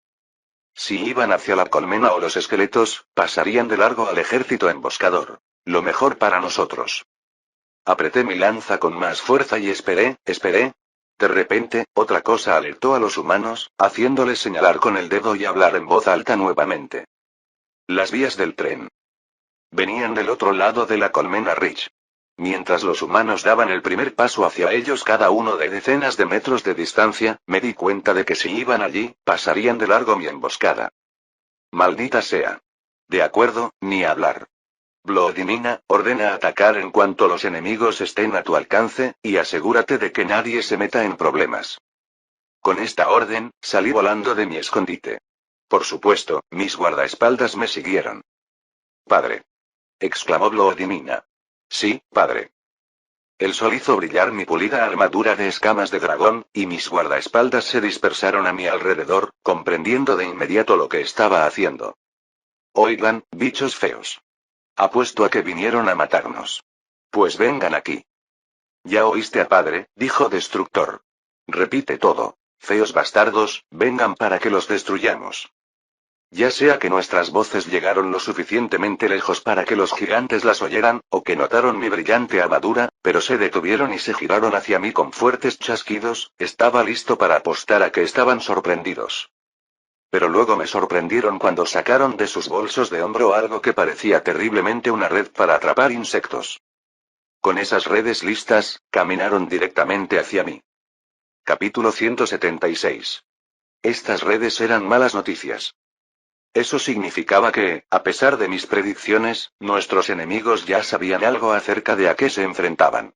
Si iban hacia la colmena o los esqueletos, pasarían de largo al ejército emboscador. Lo mejor para nosotros. Apreté mi lanza con más fuerza y esperé. De repente, otra cosa alertó a los humanos, haciéndoles señalar con el dedo y hablar en voz alta nuevamente. Las vías del tren. Venían del otro lado de la colmena Rich. Mientras los humanos daban el primer paso hacia ellos cada uno de decenas de metros de distancia, me di cuenta de que si iban allí, pasarían de largo mi emboscada. Maldita sea. De acuerdo, ni hablar. Bloodimina, ordena atacar en cuanto los enemigos estén a tu alcance, y asegúrate de que nadie se meta en problemas. Con esta orden, salí volando de mi escondite. Por supuesto, mis guardaespaldas me siguieron. Padre. Exclamó Bloodimina. Sí, padre. El sol hizo brillar mi pulida armadura de escamas de dragón, y mis guardaespaldas se dispersaron a mi alrededor, comprendiendo de inmediato lo que estaba haciendo. Oigan, bichos feos. Apuesto a que vinieron a matarnos. Pues vengan aquí. Ya oíste a padre, dijo Destructor. Repite todo. Feos bastardos, vengan para que los destruyamos. Ya sea que nuestras voces llegaron lo suficientemente lejos para que los gigantes las oyeran, o que notaron mi brillante armadura, pero se detuvieron y se giraron hacia mí con fuertes chasquidos, estaba listo para apostar a que estaban sorprendidos. Pero luego me sorprendieron cuando sacaron de sus bolsos de hombro algo que parecía terriblemente una red para atrapar insectos. Con esas redes listas, caminaron directamente hacia mí. Capítulo 176. Estas redes eran malas noticias. Eso significaba que, a pesar de mis predicciones, nuestros enemigos ya sabían algo acerca de a qué se enfrentaban.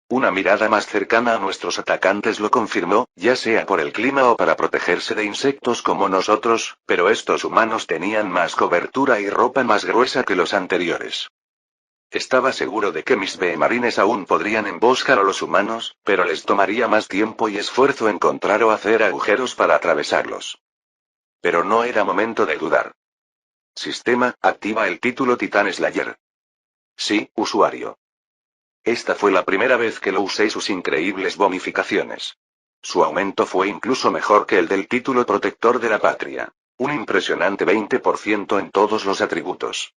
Una mirada más cercana a nuestros atacantes lo confirmó, ya sea por el clima o para protegerse de insectos como nosotros, pero estos humanos tenían más cobertura y ropa más gruesa que los anteriores. Estaba seguro de que mis behemarines aún podrían emboscar a los humanos, pero les tomaría más tiempo y esfuerzo encontrar o hacer agujeros para atravesarlos. Pero no era momento de dudar. Sistema, activa el título Titan Slayer. Sí, usuario. Esta fue la primera vez que lo usé sus increíbles bonificaciones. Su aumento fue incluso mejor que el del título Protector de la Patria. Un impresionante 20% en todos los atributos.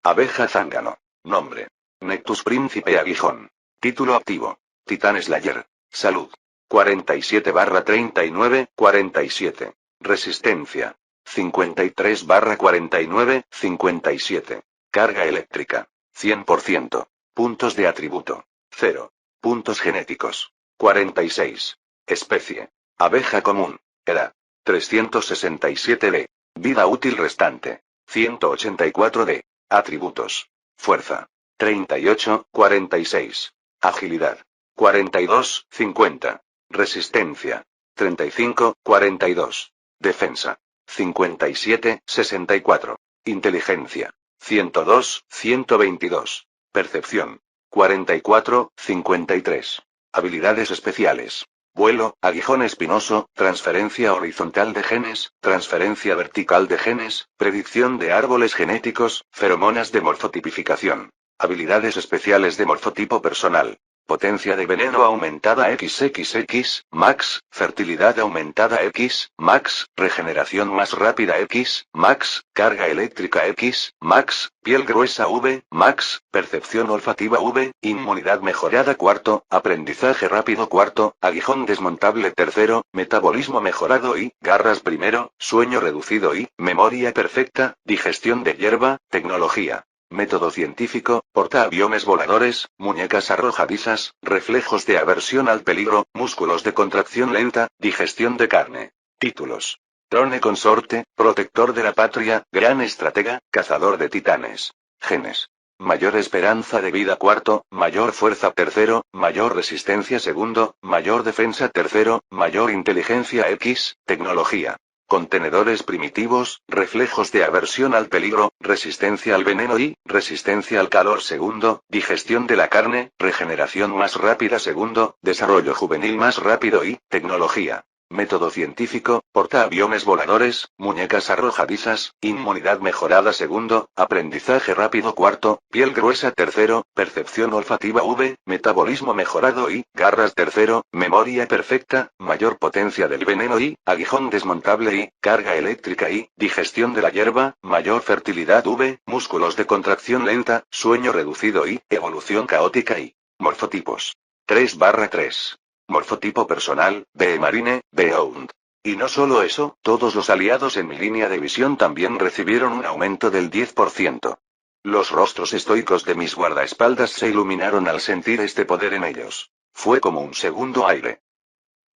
Abeja zángano. Nombre. Nectus Príncipe Aguijón. Título activo. Titan Slayer. Salud. 47/39, 47. Resistencia. 53/49, 57. Carga eléctrica. 100%. Puntos de atributo. 0. Puntos genéticos. 46. Especie. Abeja común. Edad. 367 D. Vida útil restante. 184 D. Atributos. Fuerza. 38, 46. Agilidad. 42, 50. Resistencia. 35, 42. Defensa. 57, 64. Inteligencia. 102, 122. Percepción. 44, 53. Habilidades especiales. Vuelo, aguijón espinoso, transferencia horizontal de genes, transferencia vertical de genes, predicción de árboles genéticos, feromonas de morfotipificación. Habilidades especiales de morfotipo personal. Potencia de veneno aumentada XXX, max, fertilidad aumentada X, max, regeneración más rápida X, max, carga eléctrica X, max, piel gruesa V, max, percepción olfativa V, inmunidad mejorada cuarto, aprendizaje rápido cuarto, aguijón desmontable tercero, metabolismo mejorado y, garras primero, sueño reducido y, memoria perfecta, digestión de hierba, tecnología. Método científico, portaaviones voladores, muñecas arrojadizas, reflejos de aversión al peligro, músculos de contracción lenta, digestión de carne. Títulos. Trone consorte, protector de la patria, gran estratega, cazador de titanes. Genes. Mayor esperanza de vida cuarto, mayor fuerza tercero, mayor resistencia segundo, mayor defensa tercero, mayor inteligencia X, tecnología. Contenedores primitivos, reflejos de aversión al peligro, resistencia al veneno y, resistencia al calor segundo, digestión de la carne, regeneración más rápida segundo, desarrollo juvenil más rápido y, tecnología. Método científico, portaaviones voladores, muñecas arrojadizas, inmunidad mejorada segundo, aprendizaje rápido cuarto, piel gruesa tercero, percepción olfativa V, metabolismo mejorado y, garras tercero, memoria perfecta, mayor potencia del veneno y, aguijón desmontable y, carga eléctrica y, digestión de la hierba, mayor fertilidad V, músculos de contracción lenta, sueño reducido y, evolución caótica y, morfotipos. 3/3. Morfotipo personal, Behemarine, Behound. Y no solo eso, todos los aliados en mi línea de visión también recibieron un aumento del 10%. Los rostros estoicos de mis guardaespaldas se iluminaron al sentir este poder en ellos. Fue como un segundo aire.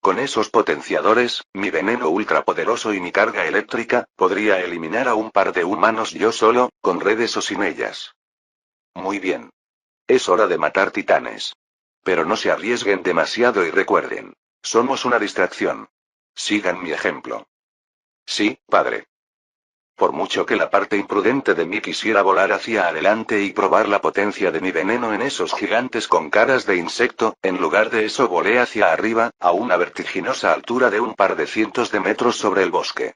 Con esos potenciadores, mi veneno ultrapoderoso y mi carga eléctrica, podría eliminar a un par de humanos yo solo, con redes o sin ellas. Muy bien. Es hora de matar titanes. Pero no se arriesguen demasiado y recuerden. Somos una distracción. Sigan mi ejemplo. Sí, padre. Por mucho que la parte imprudente de mí quisiera volar hacia adelante y probar la potencia de mi veneno en esos gigantes con caras de insecto, en lugar de eso volé hacia arriba, a una vertiginosa altura de un par de cientos de metros sobre el bosque.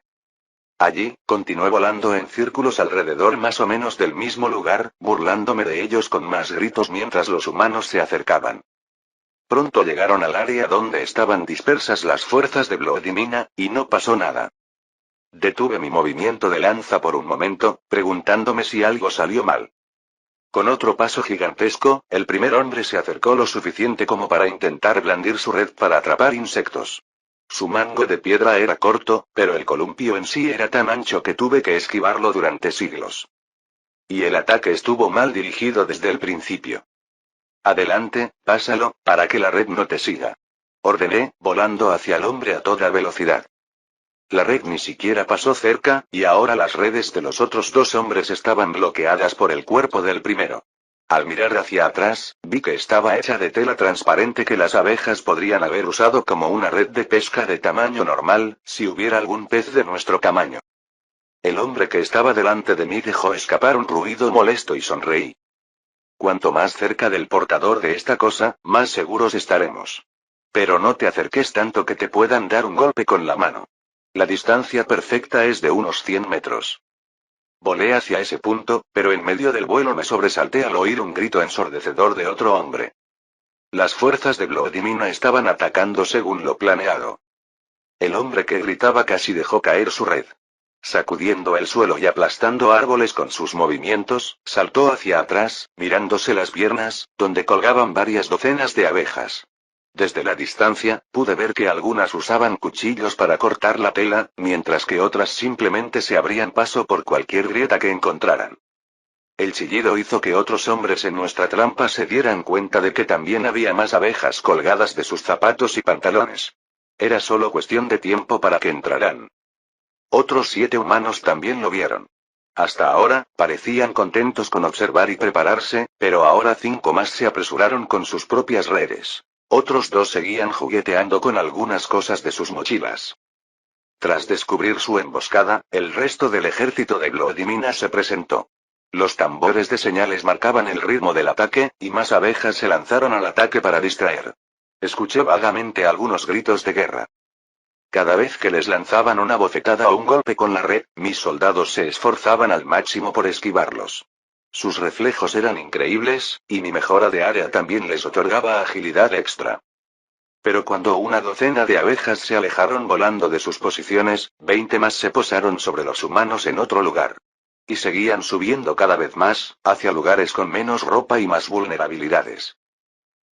Allí, continué volando en círculos alrededor más o menos del mismo lugar, burlándome de ellos con más gritos mientras los humanos se acercaban. Pronto llegaron al área donde estaban dispersas las fuerzas de Vladimina, y no pasó nada. Detuve mi movimiento de lanza por un momento, preguntándome si algo salió mal. Con otro paso gigantesco, el primer hombre se acercó lo suficiente como para intentar blandir su red para atrapar insectos. Su mango de piedra era corto, pero el columpio en sí era tan ancho que tuve que esquivarlo durante siglos. Y el ataque estuvo mal dirigido desde el principio. Adelante, pásalo, para que la red no te siga. Ordené, volando hacia el hombre a toda velocidad. La red ni siquiera pasó cerca, y ahora las redes de los otros dos hombres estaban bloqueadas por el cuerpo del primero. Al mirar hacia atrás, vi que estaba hecha de tela transparente que las abejas podrían haber usado como una red de pesca de tamaño normal, si hubiera algún pez de nuestro tamaño. El hombre que estaba delante de mí dejó escapar un ruido molesto y sonreí. Cuanto más cerca del portador de esta cosa, más seguros estaremos. Pero no te acerques tanto que te puedan dar un golpe con la mano. La distancia perfecta es de unos 100 metros. Volé hacia ese punto, pero en medio del vuelo me sobresalté al oír un grito ensordecedor de otro hombre. Las fuerzas de Vladimina estaban atacando según lo planeado. El hombre que gritaba casi dejó caer su red. Sacudiendo el suelo y aplastando árboles con sus movimientos, saltó hacia atrás, mirándose las piernas, donde colgaban varias docenas de abejas. Desde la distancia, pude ver que algunas usaban cuchillos para cortar la tela, mientras que otras simplemente se abrían paso por cualquier grieta que encontraran. El chillido hizo que otros hombres en nuestra trampa se dieran cuenta de que también había más abejas colgadas de sus zapatos y pantalones. Era solo cuestión de tiempo para que entraran. Otros 7 humanos también lo vieron. Hasta ahora, parecían contentos con observar y prepararse, pero ahora 5 más se apresuraron con sus propias redes. Otros 2 seguían jugueteando con algunas cosas de sus mochilas. Tras descubrir su emboscada, el resto del ejército de Vladimina se presentó. Los tambores de señales marcaban el ritmo del ataque, y más abejas se lanzaron al ataque para distraer. Escuché vagamente algunos gritos de guerra. Cada vez que les lanzaban una bofetada o un golpe con la red, mis soldados se esforzaban al máximo por esquivarlos. Sus reflejos eran increíbles, y mi mejora de área también les otorgaba agilidad extra. Pero cuando una docena de abejas se alejaron volando de sus posiciones, 20 más se posaron sobre los humanos en otro lugar. Y seguían subiendo cada vez más, hacia lugares con menos ropa y más vulnerabilidades.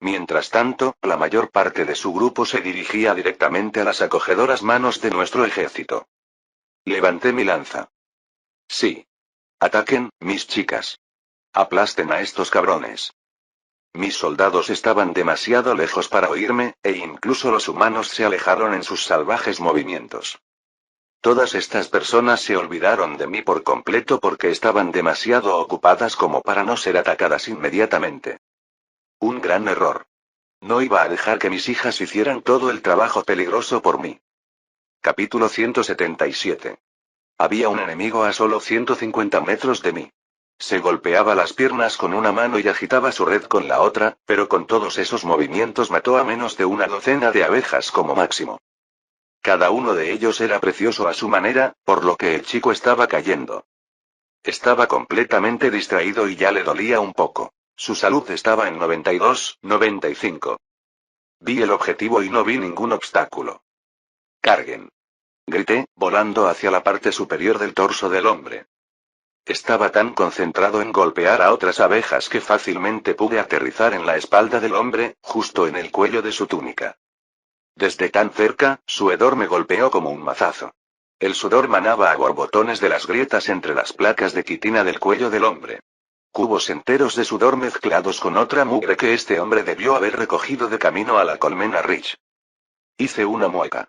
Mientras tanto, la mayor parte de su grupo se dirigía directamente a las acogedoras manos de nuestro ejército. Levanté mi lanza. Sí. Ataquen, mis chicas. Aplasten a estos cabrones. Mis soldados estaban demasiado lejos para oírme, e incluso los humanos se alejaron en sus salvajes movimientos. Todas estas personas se olvidaron de mí por completo porque estaban demasiado ocupadas como para no ser atacadas inmediatamente. Un gran error. No iba a dejar que mis hijas hicieran todo el trabajo peligroso por mí. Capítulo 177. Había un enemigo a solo 150 metros de mí. Se golpeaba las piernas con una mano y agitaba su red con la otra, pero con todos esos movimientos mató a menos de una docena de abejas como máximo. Cada uno de ellos era precioso a su manera, por lo que el chico estaba cayendo. Estaba completamente distraído y ya le dolía un poco. Su salud estaba en 92, 95. Vi el objetivo y no vi ningún obstáculo. Carguen. Grité, volando hacia la parte superior del torso del hombre. Estaba tan concentrado en golpear a otras abejas que fácilmente pude aterrizar en la espalda del hombre, justo en el cuello de su túnica. Desde tan cerca, su hedor me golpeó como un mazazo. El sudor manaba a borbotones de las grietas entre las placas de quitina del cuello del hombre. Cubos enteros de sudor mezclados con otra mugre que este hombre debió haber recogido de camino a la colmena Rich. Hice una mueca.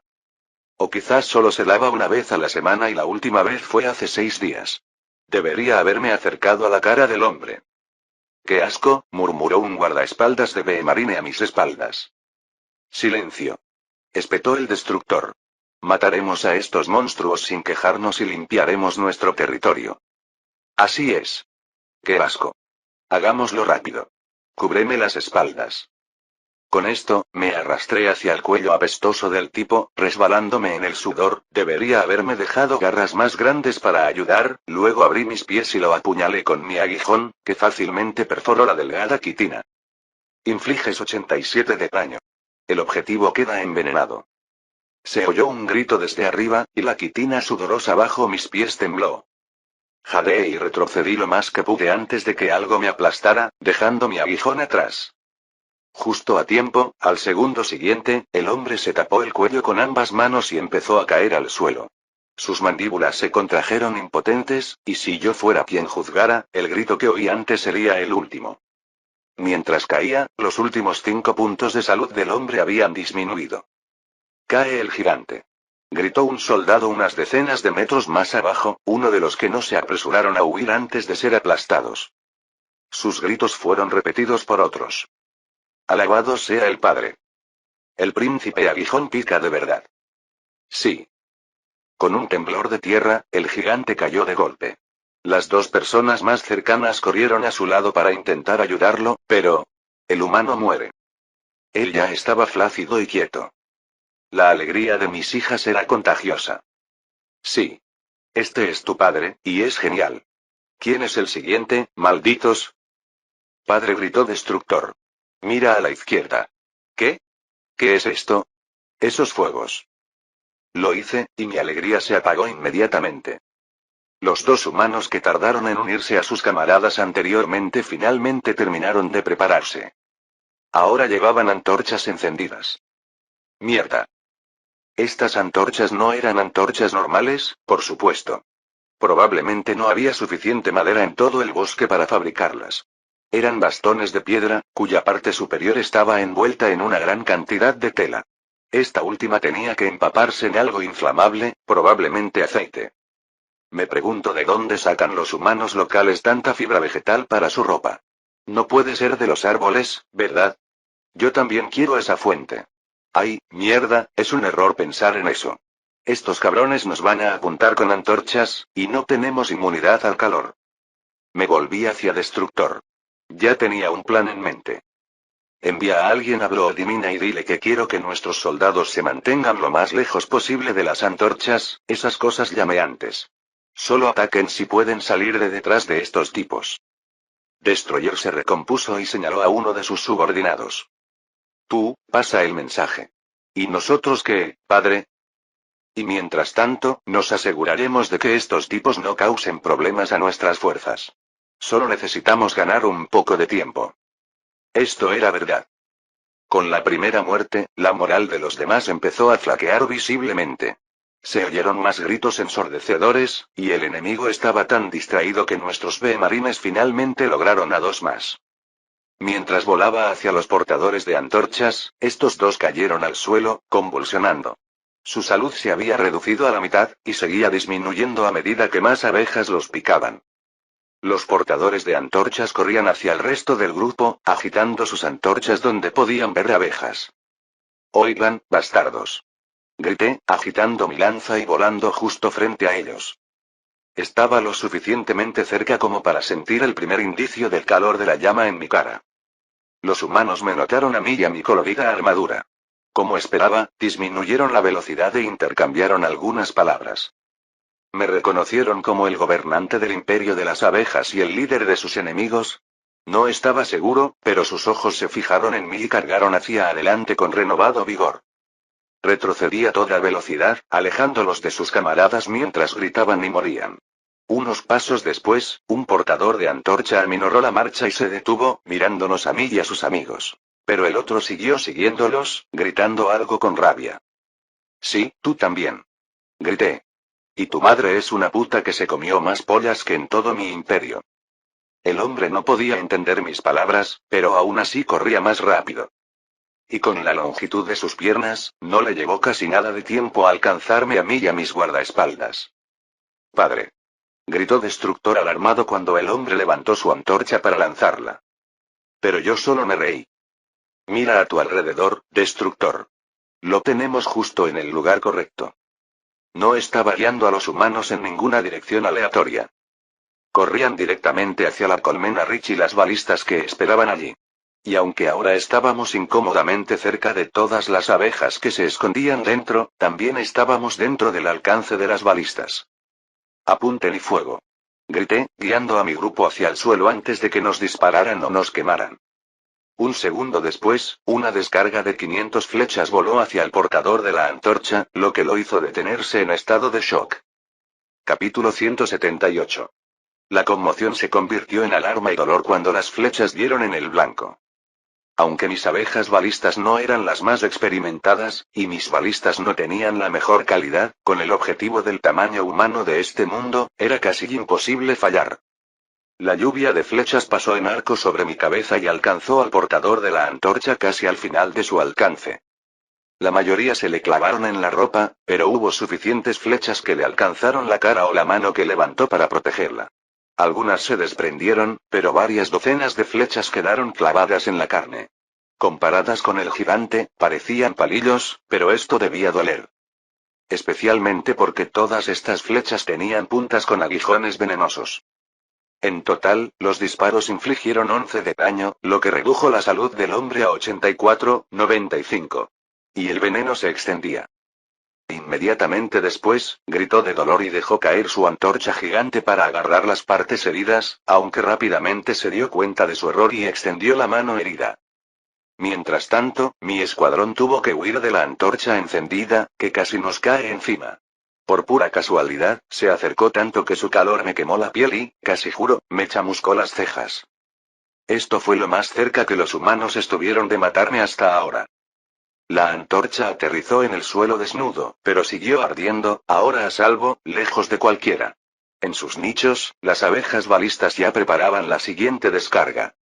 O quizás solo se lava una vez a la semana y la última vez fue hace 6 días. Debería haberme acercado a la cara del hombre. ¡Qué asco!, murmuró un guardaespaldas de B-Marine a mis espaldas. Silencio. Espetó el destructor. Mataremos a estos monstruos sin quejarnos y limpiaremos nuestro territorio. Así es. ¡Qué asco! Hagámoslo rápido. Cúbreme las espaldas. Con esto, me arrastré hacia el cuello apestoso del tipo, resbalándome en el sudor. Debería haberme dejado garras más grandes para ayudar. Luego abrí mis pies y lo apuñalé con mi aguijón, que fácilmente perforó la delgada quitina. Infliges 87 de daño. El objetivo queda envenenado. Se oyó un grito desde arriba, y la quitina sudorosa bajo mis pies tembló. Jadeé y retrocedí lo más que pude antes de que algo me aplastara, dejando mi aguijón atrás. Justo a tiempo, al segundo siguiente, el hombre se tapó el cuello con ambas manos y empezó a caer al suelo. Sus mandíbulas se contrajeron impotentes, y si yo fuera quien juzgara, el grito que oí antes sería el último. Mientras caía, los últimos 5 puntos de salud del hombre habían disminuido. Cae el gigante. Gritó un soldado unas decenas de metros más abajo, uno de los que no se apresuraron a huir antes de ser aplastados. Sus gritos fueron repetidos por otros. Alabado sea el Padre. El príncipe aguijón pica de verdad. Sí. Con un temblor de tierra, el gigante cayó de golpe. Las 2 personas más cercanas corrieron a su lado para intentar ayudarlo, pero... el humano muere. Él ya estaba flácido y quieto. La alegría de mis hijas era contagiosa. Sí. Este es tu padre, y es genial. ¿Quién es el siguiente, malditos? Padre, gritó Destructor. Mira a la izquierda. ¿Qué? ¿Qué es esto? Esos fuegos. Lo hice, y mi alegría se apagó inmediatamente. Los 2 humanos que tardaron en unirse a sus camaradas anteriormente finalmente terminaron de prepararse. Ahora llevaban antorchas encendidas. Mierda. Estas antorchas no eran antorchas normales, por supuesto. Probablemente no había suficiente madera en todo el bosque para fabricarlas. Eran bastones de piedra, cuya parte superior estaba envuelta en una gran cantidad de tela. Esta última tenía que empaparse en algo inflamable, probablemente aceite. Me pregunto de dónde sacan los humanos locales tanta fibra vegetal para su ropa. No puede ser de los árboles, ¿verdad? Yo también quiero esa fuente. Ay, mierda, es un error pensar en eso. Estos cabrones nos van a apuntar con antorchas, y no tenemos inmunidad al calor. Me volví hacia Destructor. Ya tenía un plan en mente. Envía a alguien a Bloodimina y dile que quiero que nuestros soldados se mantengan lo más lejos posible de las antorchas, esas cosas llameantes. Solo ataquen si pueden salir de detrás de estos tipos. Destroyer se recompuso y señaló a uno de sus subordinados. Tú, pasa el mensaje. ¿Y nosotros qué, padre? Y mientras tanto, nos aseguraremos de que estos tipos no causen problemas a nuestras fuerzas. Solo necesitamos ganar un poco de tiempo. Esto era verdad. Con la primera muerte, la moral de los demás empezó a flaquear visiblemente. Se oyeron más gritos ensordecedores, y el enemigo estaba tan distraído que nuestros B-Marines finalmente lograron a 2 más. Mientras volaba hacia los portadores de antorchas, estos 2 cayeron al suelo, convulsionando. Su salud se había reducido a la mitad, y seguía disminuyendo a medida que más abejas los picaban. Los portadores de antorchas corrían hacia el resto del grupo, agitando sus antorchas donde podían ver abejas. Oigan, bastardos. Grité, agitando mi lanza y volando justo frente a ellos. Estaba lo suficientemente cerca como para sentir el primer indicio del calor de la llama en mi cara. Los humanos me notaron a mí y a mi colorida armadura. Como esperaba, disminuyeron la velocidad e intercambiaron algunas palabras. ¿Me reconocieron como el gobernante del imperio de las abejas y el líder de sus enemigos? No estaba seguro, pero sus ojos se fijaron en mí y cargaron hacia adelante con renovado vigor. Retrocedí a toda velocidad, alejándolos de sus camaradas mientras gritaban y morían. Unos pasos después, un portador de antorcha aminoró la marcha y se detuvo, mirándonos a mí y a sus amigos. Pero el otro siguió siguiéndolos, gritando algo con rabia. Sí, tú también. Grité. Y tu madre es una puta que se comió más pollas que en todo mi imperio. El hombre no podía entender mis palabras, pero aún así corría más rápido. Y con la longitud de sus piernas, no le llevó casi nada de tiempo a alcanzarme a mí y a mis guardaespaldas. Padre. Gritó Destructor alarmado cuando el hombre levantó su antorcha para lanzarla. Pero yo solo me reí. Mira a tu alrededor, destructor. Lo tenemos justo en el lugar correcto. No estaba guiando a los humanos en ninguna dirección aleatoria. Corrían directamente hacia la colmena Rich y las balistas que esperaban allí. Y aunque ahora estábamos incómodamente cerca de todas las abejas que se escondían dentro, también estábamos dentro del alcance de las balistas. Apunten y fuego. Grité, guiando a mi grupo hacia el suelo antes de que nos dispararan o nos quemaran. Un segundo después, una descarga de 500 flechas voló hacia el portador de la antorcha, lo que lo hizo detenerse en estado de shock. Capítulo 178. La conmoción se convirtió en alarma y dolor cuando las flechas dieron en el blanco. Aunque mis abejas balistas no eran las más experimentadas, y mis balistas no tenían la mejor calidad, con el objetivo del tamaño humano de este mundo, era casi imposible fallar. La lluvia de flechas pasó en arco sobre mi cabeza y alcanzó al portador de la antorcha casi al final de su alcance. La mayoría se le clavaron en la ropa, pero hubo suficientes flechas que le alcanzaron la cara o la mano que levantó para protegerla. Algunas se desprendieron, pero varias docenas de flechas quedaron clavadas en la carne. Comparadas con el gigante, parecían palillos, pero esto debía doler. Especialmente porque todas estas flechas tenían puntas con aguijones venenosos. En total, los disparos infligieron 11 de daño, lo que redujo la salud del hombre a 84/95. Y el veneno se extendía. Inmediatamente después, gritó de dolor y dejó caer su antorcha gigante para agarrar las partes heridas, aunque rápidamente se dio cuenta de su error y extendió la mano herida. Mientras tanto, mi escuadrón tuvo que huir de la antorcha encendida, que casi nos cae encima. Por pura casualidad, se acercó tanto que su calor me quemó la piel y, casi juro, me chamuscó las cejas. Esto fue lo más cerca que los humanos estuvieron de matarme hasta ahora. La antorcha aterrizó en el suelo desnudo, pero siguió ardiendo, ahora a salvo, lejos de cualquiera. En sus nichos, las abejas balistas ya preparaban la siguiente descarga.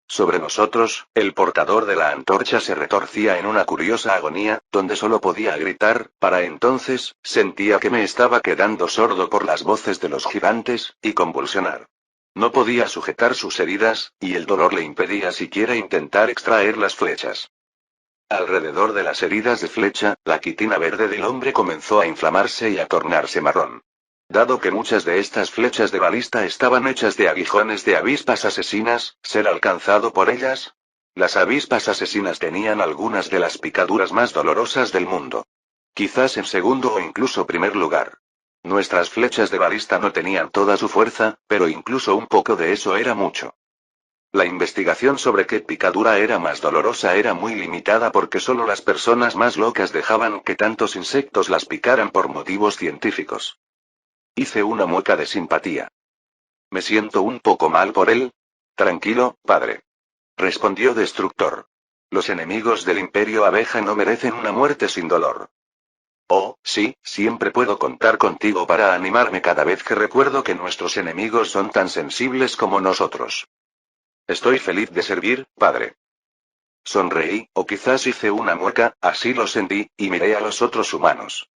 Sobre nosotros, el portador de la antorcha se retorcía en una curiosa agonía, donde solo podía gritar. Para entonces, sentía que me estaba quedando sordo por las voces de los gigantes, y convulsionar. No podía sujetar sus heridas, y el dolor le impedía siquiera intentar extraer las flechas. Alrededor de las heridas de flecha, la quitina verde del hombre comenzó a inflamarse y a tornarse marrón. Dado que muchas de estas flechas de balista estaban hechas de aguijones de avispas asesinas, ¿ser alcanzado por ellas? Las avispas asesinas tenían algunas de las picaduras más dolorosas del mundo. Quizás en segundo o incluso primer lugar. Nuestras flechas de balista no tenían toda su fuerza, pero incluso un poco de eso era mucho. La investigación sobre qué picadura era más dolorosa era muy limitada porque solo las personas más locas dejaban que tantos insectos las picaran por motivos científicos. Hice una mueca de simpatía. Me siento un poco mal por él. Tranquilo, padre. Respondió Destructor. Los enemigos del Imperio Abeja no merecen una muerte sin dolor. Oh, sí, siempre puedo contar contigo para animarme cada vez que recuerdo que nuestros enemigos son tan sensibles como nosotros. Estoy feliz de servir, padre. Sonreí, o quizás hice una mueca, así lo sentí, y miré a los otros humanos.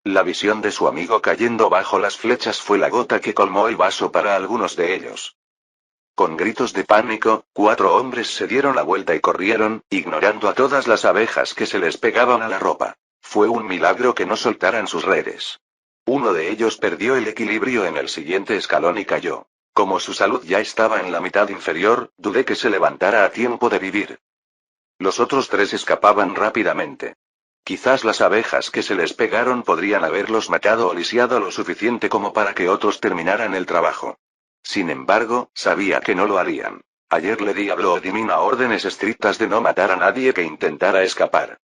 La visión de su amigo cayendo bajo las flechas fue la gota que colmó el vaso para algunos de ellos. Con gritos de pánico, 4 hombres se dieron la vuelta y corrieron, ignorando a todas las abejas que se les pegaban a la ropa. Fue un milagro que no soltaran sus redes. Uno de ellos perdió el equilibrio en el siguiente escalón y cayó. Como su salud ya estaba en la mitad inferior, dudé que se levantara a tiempo de vivir. Los otros 3 escapaban rápidamente. Quizás las abejas que se les pegaron podrían haberlos matado o lisiado lo suficiente como para que otros terminaran el trabajo. Sin embargo, sabía que no lo harían. Ayer le di a Bloodimina órdenes estrictas de no matar a nadie que intentara escapar.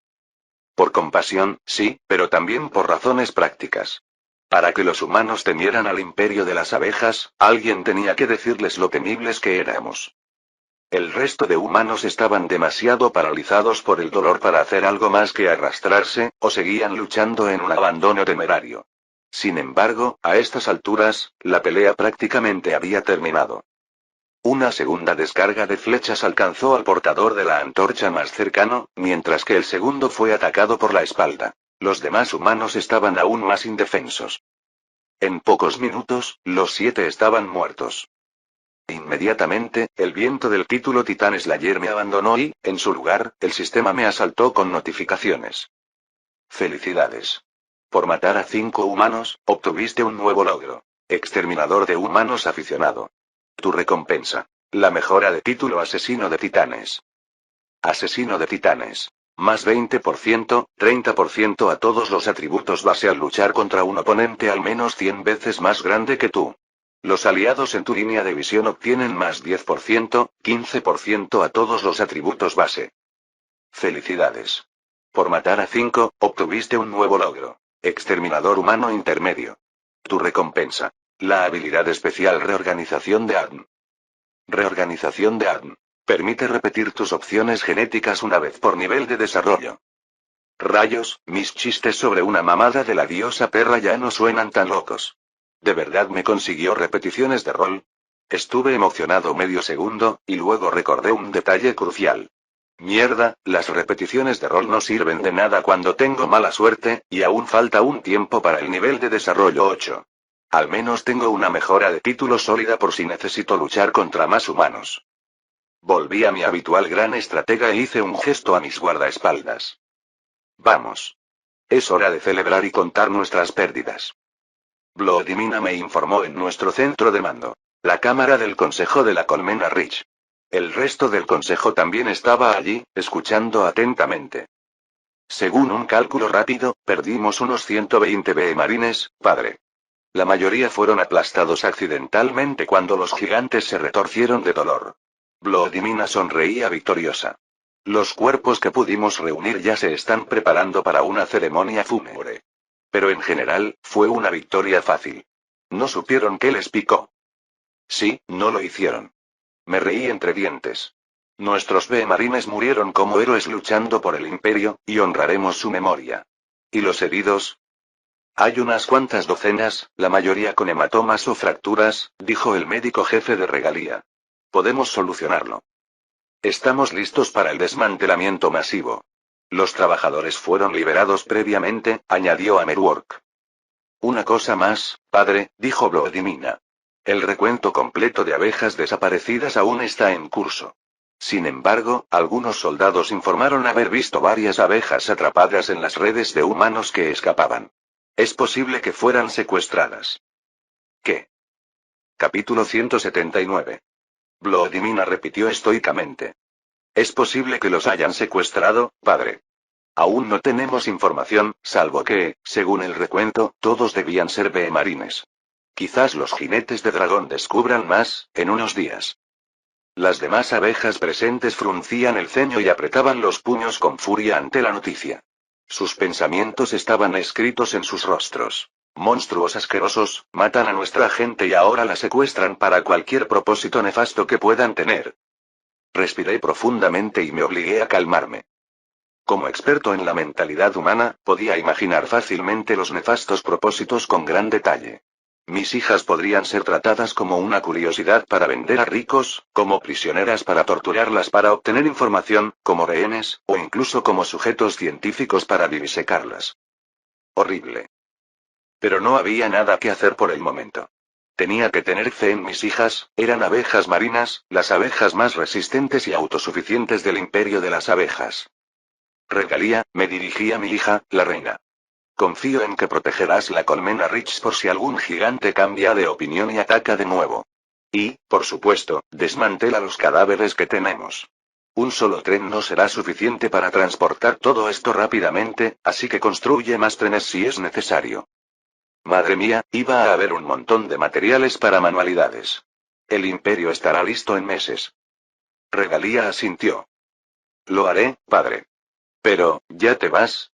Por compasión, sí, pero también por razones prácticas. Para que los humanos temieran al imperio de las abejas, alguien tenía que decirles lo temibles que éramos. El resto de humanos estaban demasiado paralizados por el dolor para hacer algo más que arrastrarse, o seguían luchando en un abandono temerario. Sin embargo, a estas alturas, la pelea prácticamente había terminado. Una segunda descarga de flechas alcanzó al portador de la antorcha más cercano, mientras que el segundo fue atacado por la espalda. Los demás humanos estaban aún más indefensos. En pocos minutos, los 7 estaban muertos. Inmediatamente, el viento del título Titán Slayer me abandonó y, en su lugar, el sistema me asaltó con notificaciones. Felicidades. Por matar a 5 humanos, obtuviste un nuevo logro. Exterminador de humanos aficionado. Tu recompensa. La mejora de título Asesino de Titanes. Asesino de Titanes. Más 20%, 30% a todos los atributos base al luchar contra un oponente al menos 100 veces más grande que tú. Los aliados en tu línea de visión obtienen más 10%, 15% a todos los atributos base. Felicidades. Por matar a 5, obtuviste un nuevo logro. Exterminador humano intermedio. Tu recompensa. La habilidad especial Reorganización de ADN. Reorganización de ADN. Permite repetir tus opciones genéticas una vez por nivel de desarrollo. Rayos, mis chistes sobre una mamada de la diosa perra ya no suenan tan locos. ¿De verdad me consiguió repeticiones de rol? Estuve emocionado medio segundo, y luego recordé un detalle crucial. Mierda, las repeticiones de rol no sirven de nada cuando tengo mala suerte, y aún falta un tiempo para el nivel de desarrollo 8. Al menos tengo una mejora de título sólida por si necesito luchar contra más humanos. Volví a mi habitual gran estratega e hice un gesto a mis guardaespaldas. Vamos. Es hora de celebrar y contar nuestras pérdidas. Bloodimina me informó en nuestro centro de mando. La cámara del Consejo de la Colmena Ridge. El resto del consejo también estaba allí, escuchando atentamente. Según un cálculo rápido, perdimos unos 120 BE marines, padre. La mayoría fueron aplastados accidentalmente cuando los gigantes se retorcieron de dolor. Bloodimina sonreía victoriosa. Los cuerpos que pudimos reunir ya se están preparando para una ceremonia fúnebre. Pero en general, fue una victoria fácil. ¿No supieron qué les picó? Sí, no lo hicieron. Me reí entre dientes. Nuestros B-marines murieron como héroes luchando por el imperio, y honraremos su memoria. ¿Y los heridos? Hay unas cuantas docenas, la mayoría con hematomas o fracturas, dijo el médico jefe de regalía. Podemos solucionarlo. Estamos listos para el desmantelamiento masivo. Los trabajadores fueron liberados previamente, añadió Amerwork. Una cosa más, padre, dijo Bloodimina. El recuento completo de abejas desaparecidas aún está en curso. Sin embargo, algunos soldados informaron haber visto varias abejas atrapadas en las redes de humanos que escapaban. Es posible que fueran secuestradas. ¿Qué? Capítulo 179. Bloodimina repitió estoicamente. Es posible que los hayan secuestrado, padre. Aún no tenemos información, salvo que, según el recuento, todos debían ser B-marines. Quizás los jinetes de dragón descubran más, en unos días. Las demás abejas presentes fruncían el ceño y apretaban los puños con furia ante la noticia. Sus pensamientos estaban escritos en sus rostros. Monstruos asquerosos, matan a nuestra gente y ahora la secuestran para cualquier propósito nefasto que puedan tener. Respiré profundamente y me obligué a calmarme. Como experto en la mentalidad humana, podía imaginar fácilmente los nefastos propósitos con gran detalle. Mis hijas podrían ser tratadas como una curiosidad para vender a ricos, como prisioneras para torturarlas para obtener información, como rehenes, o incluso como sujetos científicos para vivisecarlas. Horrible. Pero no había nada que hacer por el momento. Tenía que tener fe en mis hijas, eran abejas marinas, las abejas más resistentes y autosuficientes del imperio de las abejas. Regalía, me dirigí a mi hija, la reina. Confío en que protegerás la colmena Ridge por si algún gigante cambia de opinión y ataca de nuevo. Y, por supuesto, desmantela los cadáveres que tenemos. Un solo tren no será suficiente para transportar todo esto rápidamente, así que construye más trenes si es necesario. Madre mía, iba a haber un montón de materiales para manualidades. El imperio estará listo en meses. Regalía asintió. Lo haré, padre. Pero, ¿ya te vas?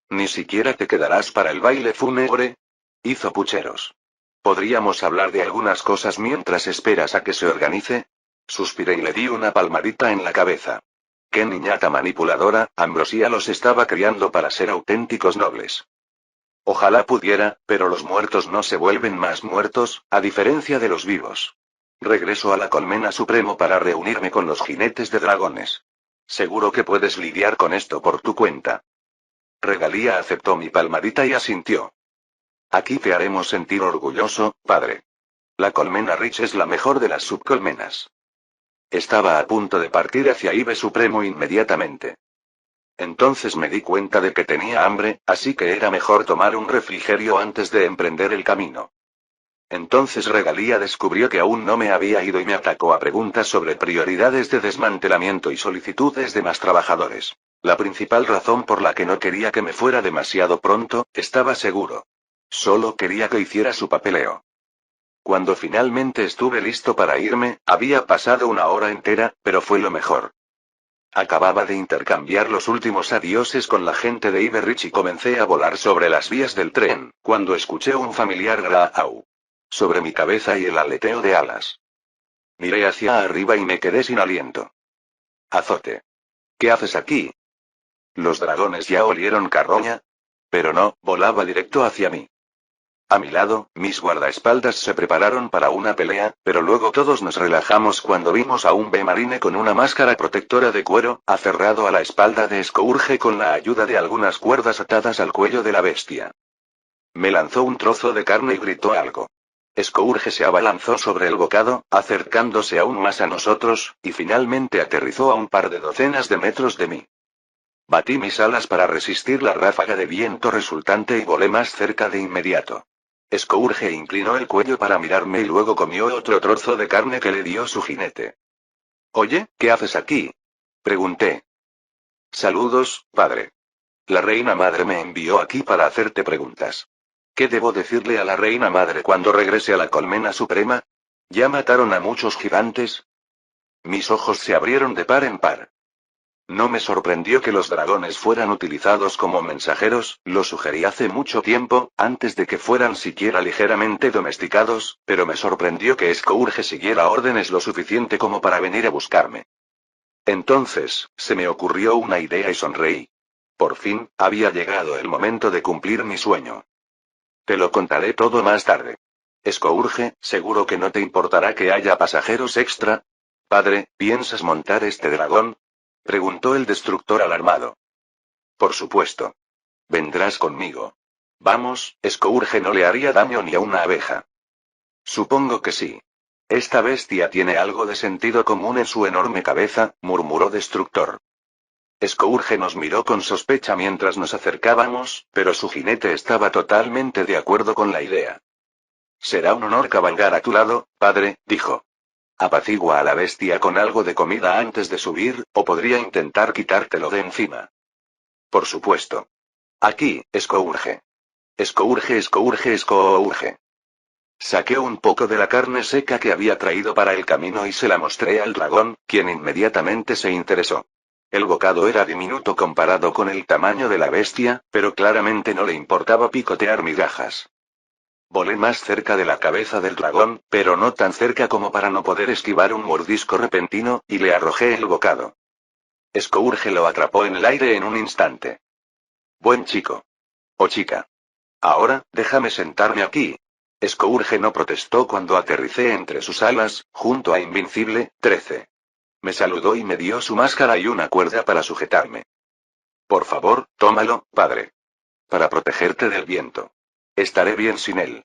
¿Ni siquiera te quedarás para el baile fúnebre? Hizo pucheros. ¿Podríamos hablar de algunas cosas mientras esperas a que se organice? Suspiré y le di una palmadita en la cabeza. Qué niñata manipuladora, Ambrosia los estaba criando para ser auténticos nobles. Ojalá pudiera, pero los muertos no se vuelven más muertos, a diferencia de los vivos. Regreso a la colmena supremo para reunirme con los jinetes de dragones. Seguro que puedes lidiar con esto por tu cuenta. Regalía aceptó mi palmadita y asintió. Aquí te haremos sentir orgulloso, padre. La colmena Rich es la mejor de las subcolmenas. Estaba a punto de partir hacia Ibe Supremo inmediatamente. Entonces me di cuenta de que tenía hambre, así que era mejor tomar un refrigerio antes de emprender el camino. Entonces Regalía descubrió que aún no me había ido y me atacó a preguntas sobre prioridades de desmantelamiento y solicitudes de más trabajadores. La principal razón por la que no quería que me fuera demasiado pronto, estaba seguro. Solo quería que hiciera su papeleo. Cuando finalmente estuve listo para irme, había pasado una hora entera, pero fue lo mejor. Acababa de intercambiar los últimos adioses con la gente de Iberrich y comencé a volar sobre las vías del tren, cuando escuché un familiar graau sobre mi cabeza y el aleteo de alas. Miré hacia arriba y me quedé sin aliento. Azote. ¿Qué haces aquí? ¿Los dragones ya olieron carroña? Pero no, volaba directo hacia mí. A mi lado, mis guardaespaldas se prepararon para una pelea, pero luego todos nos relajamos cuando vimos a un B-Marine con una máscara protectora de cuero, aferrado a la espalda de Scourge con la ayuda de algunas cuerdas atadas al cuello de la bestia. Me lanzó un trozo de carne y gritó algo. Scourge se abalanzó sobre el bocado, acercándose aún más a nosotros, y finalmente aterrizó a un par de docenas de metros de mí. Batí mis alas para resistir la ráfaga de viento resultante y volé más cerca de inmediato. Scourge inclinó el cuello para mirarme y luego comió otro trozo de carne que le dio su jinete. «Oye, ¿qué haces aquí?», pregunté. «Saludos, padre. La reina madre me envió aquí para hacerte preguntas. ¿Qué debo decirle a la reina madre cuando regrese a la colmena suprema? ¿Ya mataron a muchos gigantes?». Mis ojos se abrieron de par en par. No me sorprendió que los dragones fueran utilizados como mensajeros, lo sugerí hace mucho tiempo, antes de que fueran siquiera ligeramente domesticados, pero me sorprendió que Scourge siguiera órdenes lo suficiente como para venir a buscarme. Entonces, se me ocurrió una idea y sonreí. Por fin, había llegado el momento de cumplir mi sueño. Te lo contaré todo más tarde. Scourge, ¿seguro que no te importará que haya pasajeros extra? Padre, ¿piensas montar este dragón?, preguntó el destructor alarmado. Por supuesto. Vendrás conmigo. Vamos, Scourge no le haría daño ni a una abeja. Supongo que sí. Esta bestia tiene algo de sentido común en su enorme cabeza, murmuró Destructor. Scourge nos miró con sospecha mientras nos acercábamos, pero su jinete estaba totalmente de acuerdo con la idea. Será un honor cabalgar a tu lado, padre, dijo. Apacigua a la bestia con algo de comida antes de subir, o podría intentar quitártelo de encima. Por supuesto. Aquí, Scourge. Scourge. Saqué un poco de la carne seca que había traído para el camino y se la mostré al dragón, quien inmediatamente se interesó. El bocado era diminuto comparado con el tamaño de la bestia, pero claramente no le importaba picotear migajas. Volé más cerca de la cabeza del dragón, pero no tan cerca como para no poder esquivar un mordisco repentino, y le arrojé el bocado. Scourge lo atrapó en el aire en un instante. Buen chico. O chica. Ahora, déjame sentarme aquí. Scourge no protestó cuando aterricé entre sus alas, junto a Invincible, 13. Me saludó y me dio su máscara y una cuerda para sujetarme. Por favor, tómalo, padre. Para protegerte del viento. Estaré bien sin él.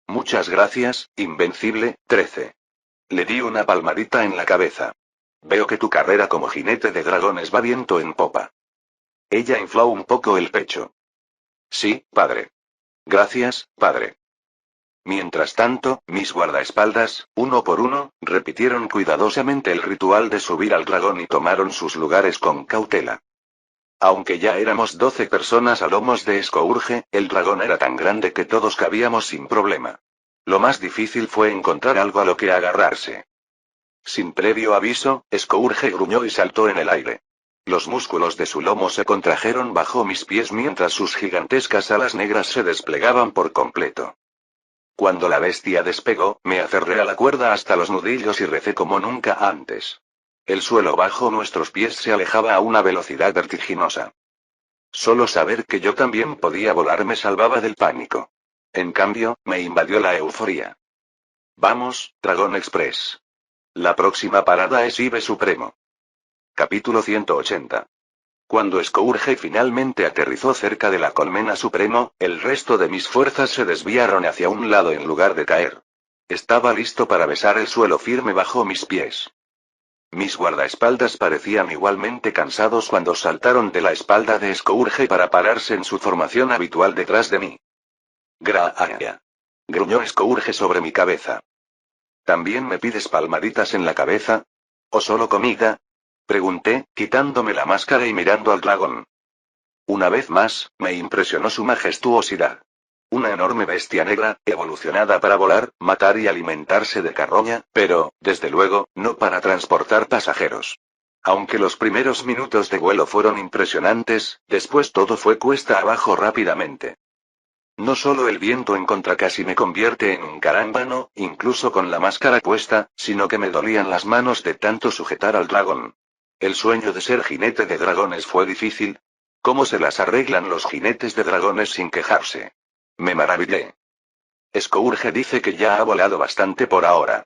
Muchas gracias, Invencible, 13. Le di una palmadita en la cabeza. Veo que tu carrera como jinete de dragones va viento en popa. Ella infló un poco el pecho. Sí, padre. Gracias, padre. Mientras tanto, mis guardaespaldas, uno por uno, repitieron cuidadosamente el ritual de subir al dragón y tomaron sus lugares con cautela. Aunque ya éramos 12 personas a lomos de Scourge, el dragón era tan grande que todos cabíamos sin problema. Lo más difícil fue encontrar algo a lo que agarrarse. Sin previo aviso, Scourge gruñó y saltó en el aire. Los músculos de su lomo se contrajeron bajo mis pies mientras sus gigantescas alas negras se desplegaban por completo. Cuando la bestia despegó, me aferré a la cuerda hasta los nudillos y recé como nunca antes. El suelo bajo nuestros pies se alejaba a una velocidad vertiginosa. Solo saber que yo también podía volar me salvaba del pánico. En cambio, me invadió la euforía. Vamos, Dragon Express. La próxima parada es Ibe Supremo. Capítulo 180. Cuando Scourge finalmente aterrizó cerca de la colmena Supremo, el resto de mis fuerzas se desviaron hacia un lado en lugar de caer. Estaba listo para besar el suelo firme bajo mis pies. Mis guardaespaldas parecían igualmente cansados cuando saltaron de la espalda de Scourge para pararse en su formación habitual detrás de mí. Graah. Gruñó Scourge sobre mi cabeza. ¿También me pides palmaditas en la cabeza? ¿O solo comida? Pregunté, quitándome la máscara y mirando al dragón. Una vez más, me impresionó su majestuosidad. Una enorme bestia negra, evolucionada para volar, matar y alimentarse de carroña, pero, desde luego, no para transportar pasajeros. Aunque los primeros minutos de vuelo fueron impresionantes, después todo fue cuesta abajo rápidamente. No solo el viento en contra casi me convierte en un carámbano, incluso con la máscara puesta, sino que me dolían las manos de tanto sujetar al dragón. El sueño de ser jinete de dragones fue difícil. ¿Cómo se las arreglan los jinetes de dragones sin quejarse? Me maravillé. Scourge dice que ya ha volado bastante por ahora.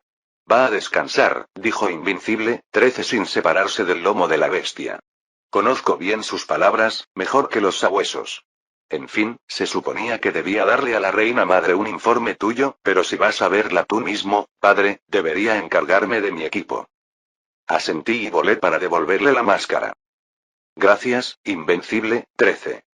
Va a descansar, dijo Invincible, 13 sin separarse del lomo de la bestia. Conozco bien sus palabras, mejor que los sabuesos. En fin, se suponía que debía darle a la reina madre un informe tuyo, pero si vas a verla tú mismo, padre, debería encargarme de mi equipo. Asentí y volé para devolverle la máscara. Gracias, Invencible, 13.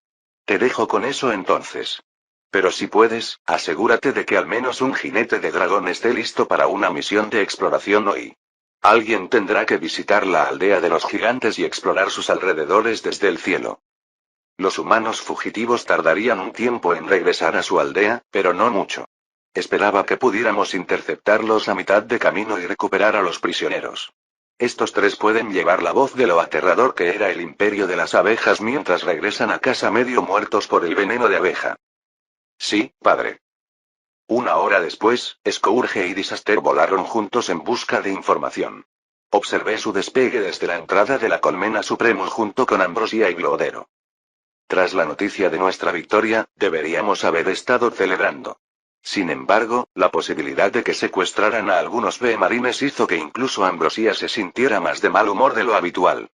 Te dejo con eso entonces. Pero si puedes, asegúrate de que al menos un jinete de dragón esté listo para una misión de exploración hoy. Alguien tendrá que visitar la aldea de los gigantes y explorar sus alrededores desde el cielo. Los humanos fugitivos tardarían un tiempo en regresar a su aldea, pero no mucho. Esperaba que pudiéramos interceptarlos a mitad de camino y recuperar a los prisioneros. Estos tres pueden llevar la voz de lo aterrador que era el imperio de las abejas mientras regresan a casa medio muertos por el veneno de abeja. Sí, padre. Una hora después, Scourge y Disaster volaron juntos en busca de información. Observé su despegue desde la entrada de la colmena Supremo junto con Ambrosia y Glodero. Tras la noticia de nuestra victoria, deberíamos haber estado celebrando. Sin embargo, la posibilidad de que secuestraran a algunos B-marines hizo que incluso Ambrosia se sintiera más de mal humor de lo habitual.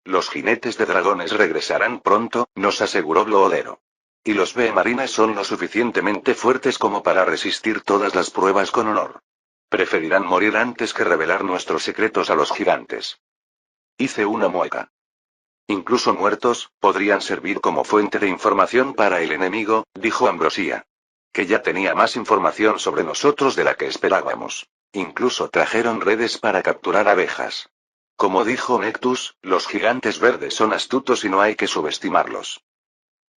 Los jinetes de dragones regresarán pronto, nos aseguró Glodero. Y los B-marines son lo suficientemente fuertes como para resistir todas las pruebas con honor. Preferirán morir antes que revelar nuestros secretos a los gigantes. Hice una mueca. Incluso muertos, podrían servir como fuente de información para el enemigo, dijo Ambrosia. Que ya tenía más información sobre nosotros de la que esperábamos. Incluso trajeron redes para capturar abejas. Como dijo Nectus, los gigantes verdes son astutos y no hay que subestimarlos.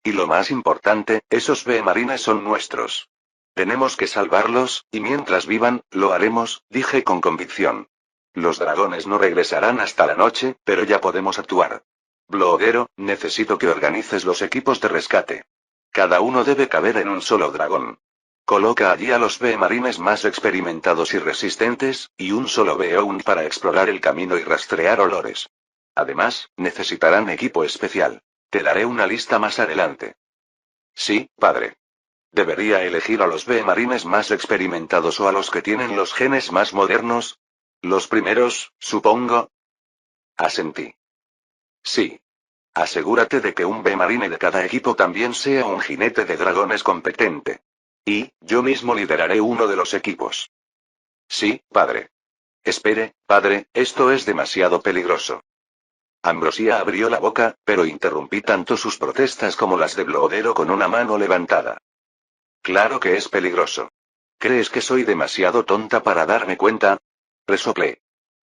Y lo más importante, esos B-marines son nuestros. Tenemos que salvarlos, y mientras vivan, lo haremos, dije con convicción. Los dragones no regresarán hasta la noche, pero ya podemos actuar. Glodero, necesito que organices los equipos de rescate. Cada uno debe caber en un solo dragón. Coloca allí a los B-marines más experimentados y resistentes, y un solo B-Hound para explorar el camino y rastrear olores. Además, necesitarán equipo especial. Te daré una lista más adelante. Sí, padre. ¿Debería elegir a los B-marines más experimentados o a los que tienen los genes más modernos? Los primeros, supongo. Asentí. Sí. Asegúrate de que un B-marine de cada equipo también sea un jinete de dragones competente. Y, yo mismo lideraré uno de los equipos. Sí, padre. Espere, padre, esto es demasiado peligroso. Ambrosia abrió la boca, pero interrumpí tanto sus protestas como las de Glodero con una mano levantada. Claro que es peligroso. ¿Crees que soy demasiado tonta para darme cuenta? Resoplé.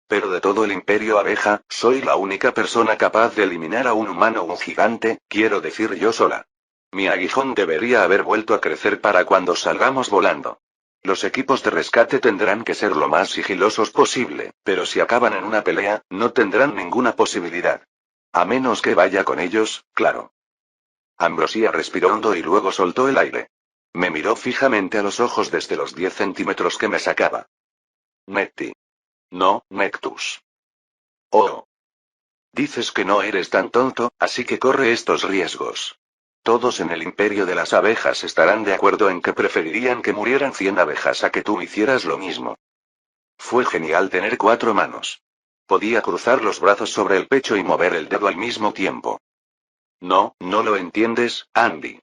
Pero de todo el imperio abeja, soy la única persona capaz de eliminar a un humano o un gigante, quiero decir yo sola. Mi aguijón debería haber vuelto a crecer para cuando salgamos volando. Los equipos de rescate tendrán que ser lo más sigilosos posible, pero si acaban en una pelea, no tendrán ninguna posibilidad. A menos que vaya con ellos, claro. Ambrosia respiró hondo y luego soltó el aire. Me miró fijamente a los ojos desde los 10 centímetros que me sacaba. Necti. No, Nectus. Oh. Dices que no eres tan tonto, así que corre estos riesgos. Todos en el imperio de las abejas estarán de acuerdo en que preferirían que murieran 100 abejas a que tú hicieras lo mismo. Fue genial tener 4 manos. Podía cruzar los brazos sobre el pecho y mover el dedo al mismo tiempo. No, no lo entiendes, Andy.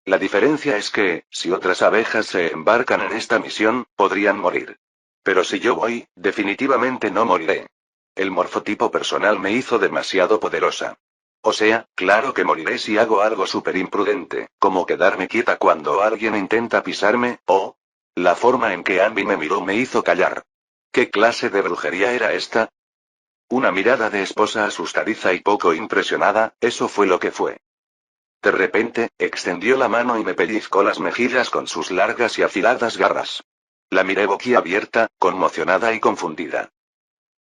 La diferencia es que, si otras abejas se embarcan en esta misión, podrían morir. Pero si yo voy, definitivamente no moriré. El morfotipo personal me hizo demasiado poderosa. O sea, claro que moriré si hago algo súper imprudente, como quedarme quieta cuando alguien intenta pisarme, o... La forma en que Andy me miró me hizo callar. ¿Qué clase de brujería era esta? Una mirada de esposa asustadiza y poco impresionada, eso fue lo que fue. De repente, extendió la mano y me pellizcó las mejillas con sus largas y afiladas garras. La miré boquiabierta, conmocionada y confundida.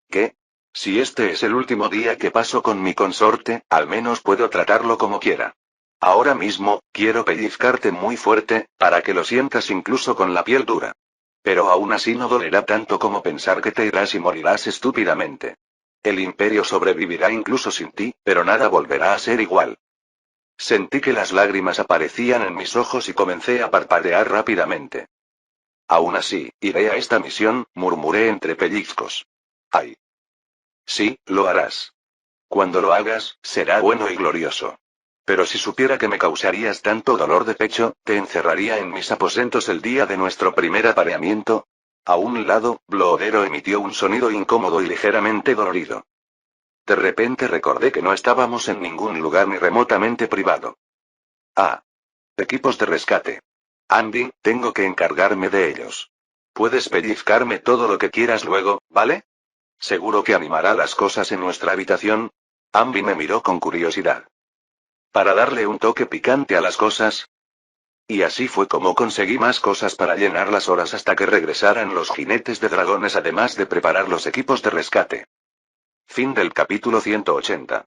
¿Qué? Si este es el último día que paso con mi consorte, al menos puedo tratarlo como quiera. Ahora mismo, quiero pellizcarte muy fuerte, para que lo sientas incluso con la piel dura. Pero aún así no dolerá tanto como pensar que te irás y morirás estúpidamente. El imperio sobrevivirá incluso sin ti, pero nada volverá a ser igual. Sentí que las lágrimas aparecían en mis ojos y comencé a parpadear rápidamente. Aún así, iré a esta misión, murmuré entre pellizcos. ¡Ay! Sí, lo harás. Cuando lo hagas, será bueno y glorioso. Pero si supiera que me causarías tanto dolor de pecho, te encerraría en mis aposentos el día de nuestro primer apareamiento. A un lado, Bloodero emitió un sonido incómodo y ligeramente dolorido. De repente recordé que no estábamos en ningún lugar ni remotamente privado. Ah. Equipos de rescate. Andy, tengo que encargarme de ellos. Puedes pellizcarme todo lo que quieras luego, ¿vale? ¿Seguro que animará las cosas en nuestra habitación? Andy me miró con curiosidad. ¿Para darle un toque picante a las cosas? Y así fue como conseguí más cosas para llenar las horas hasta que regresaran los jinetes de dragones, además de preparar los equipos de rescate. Fin del capítulo 180.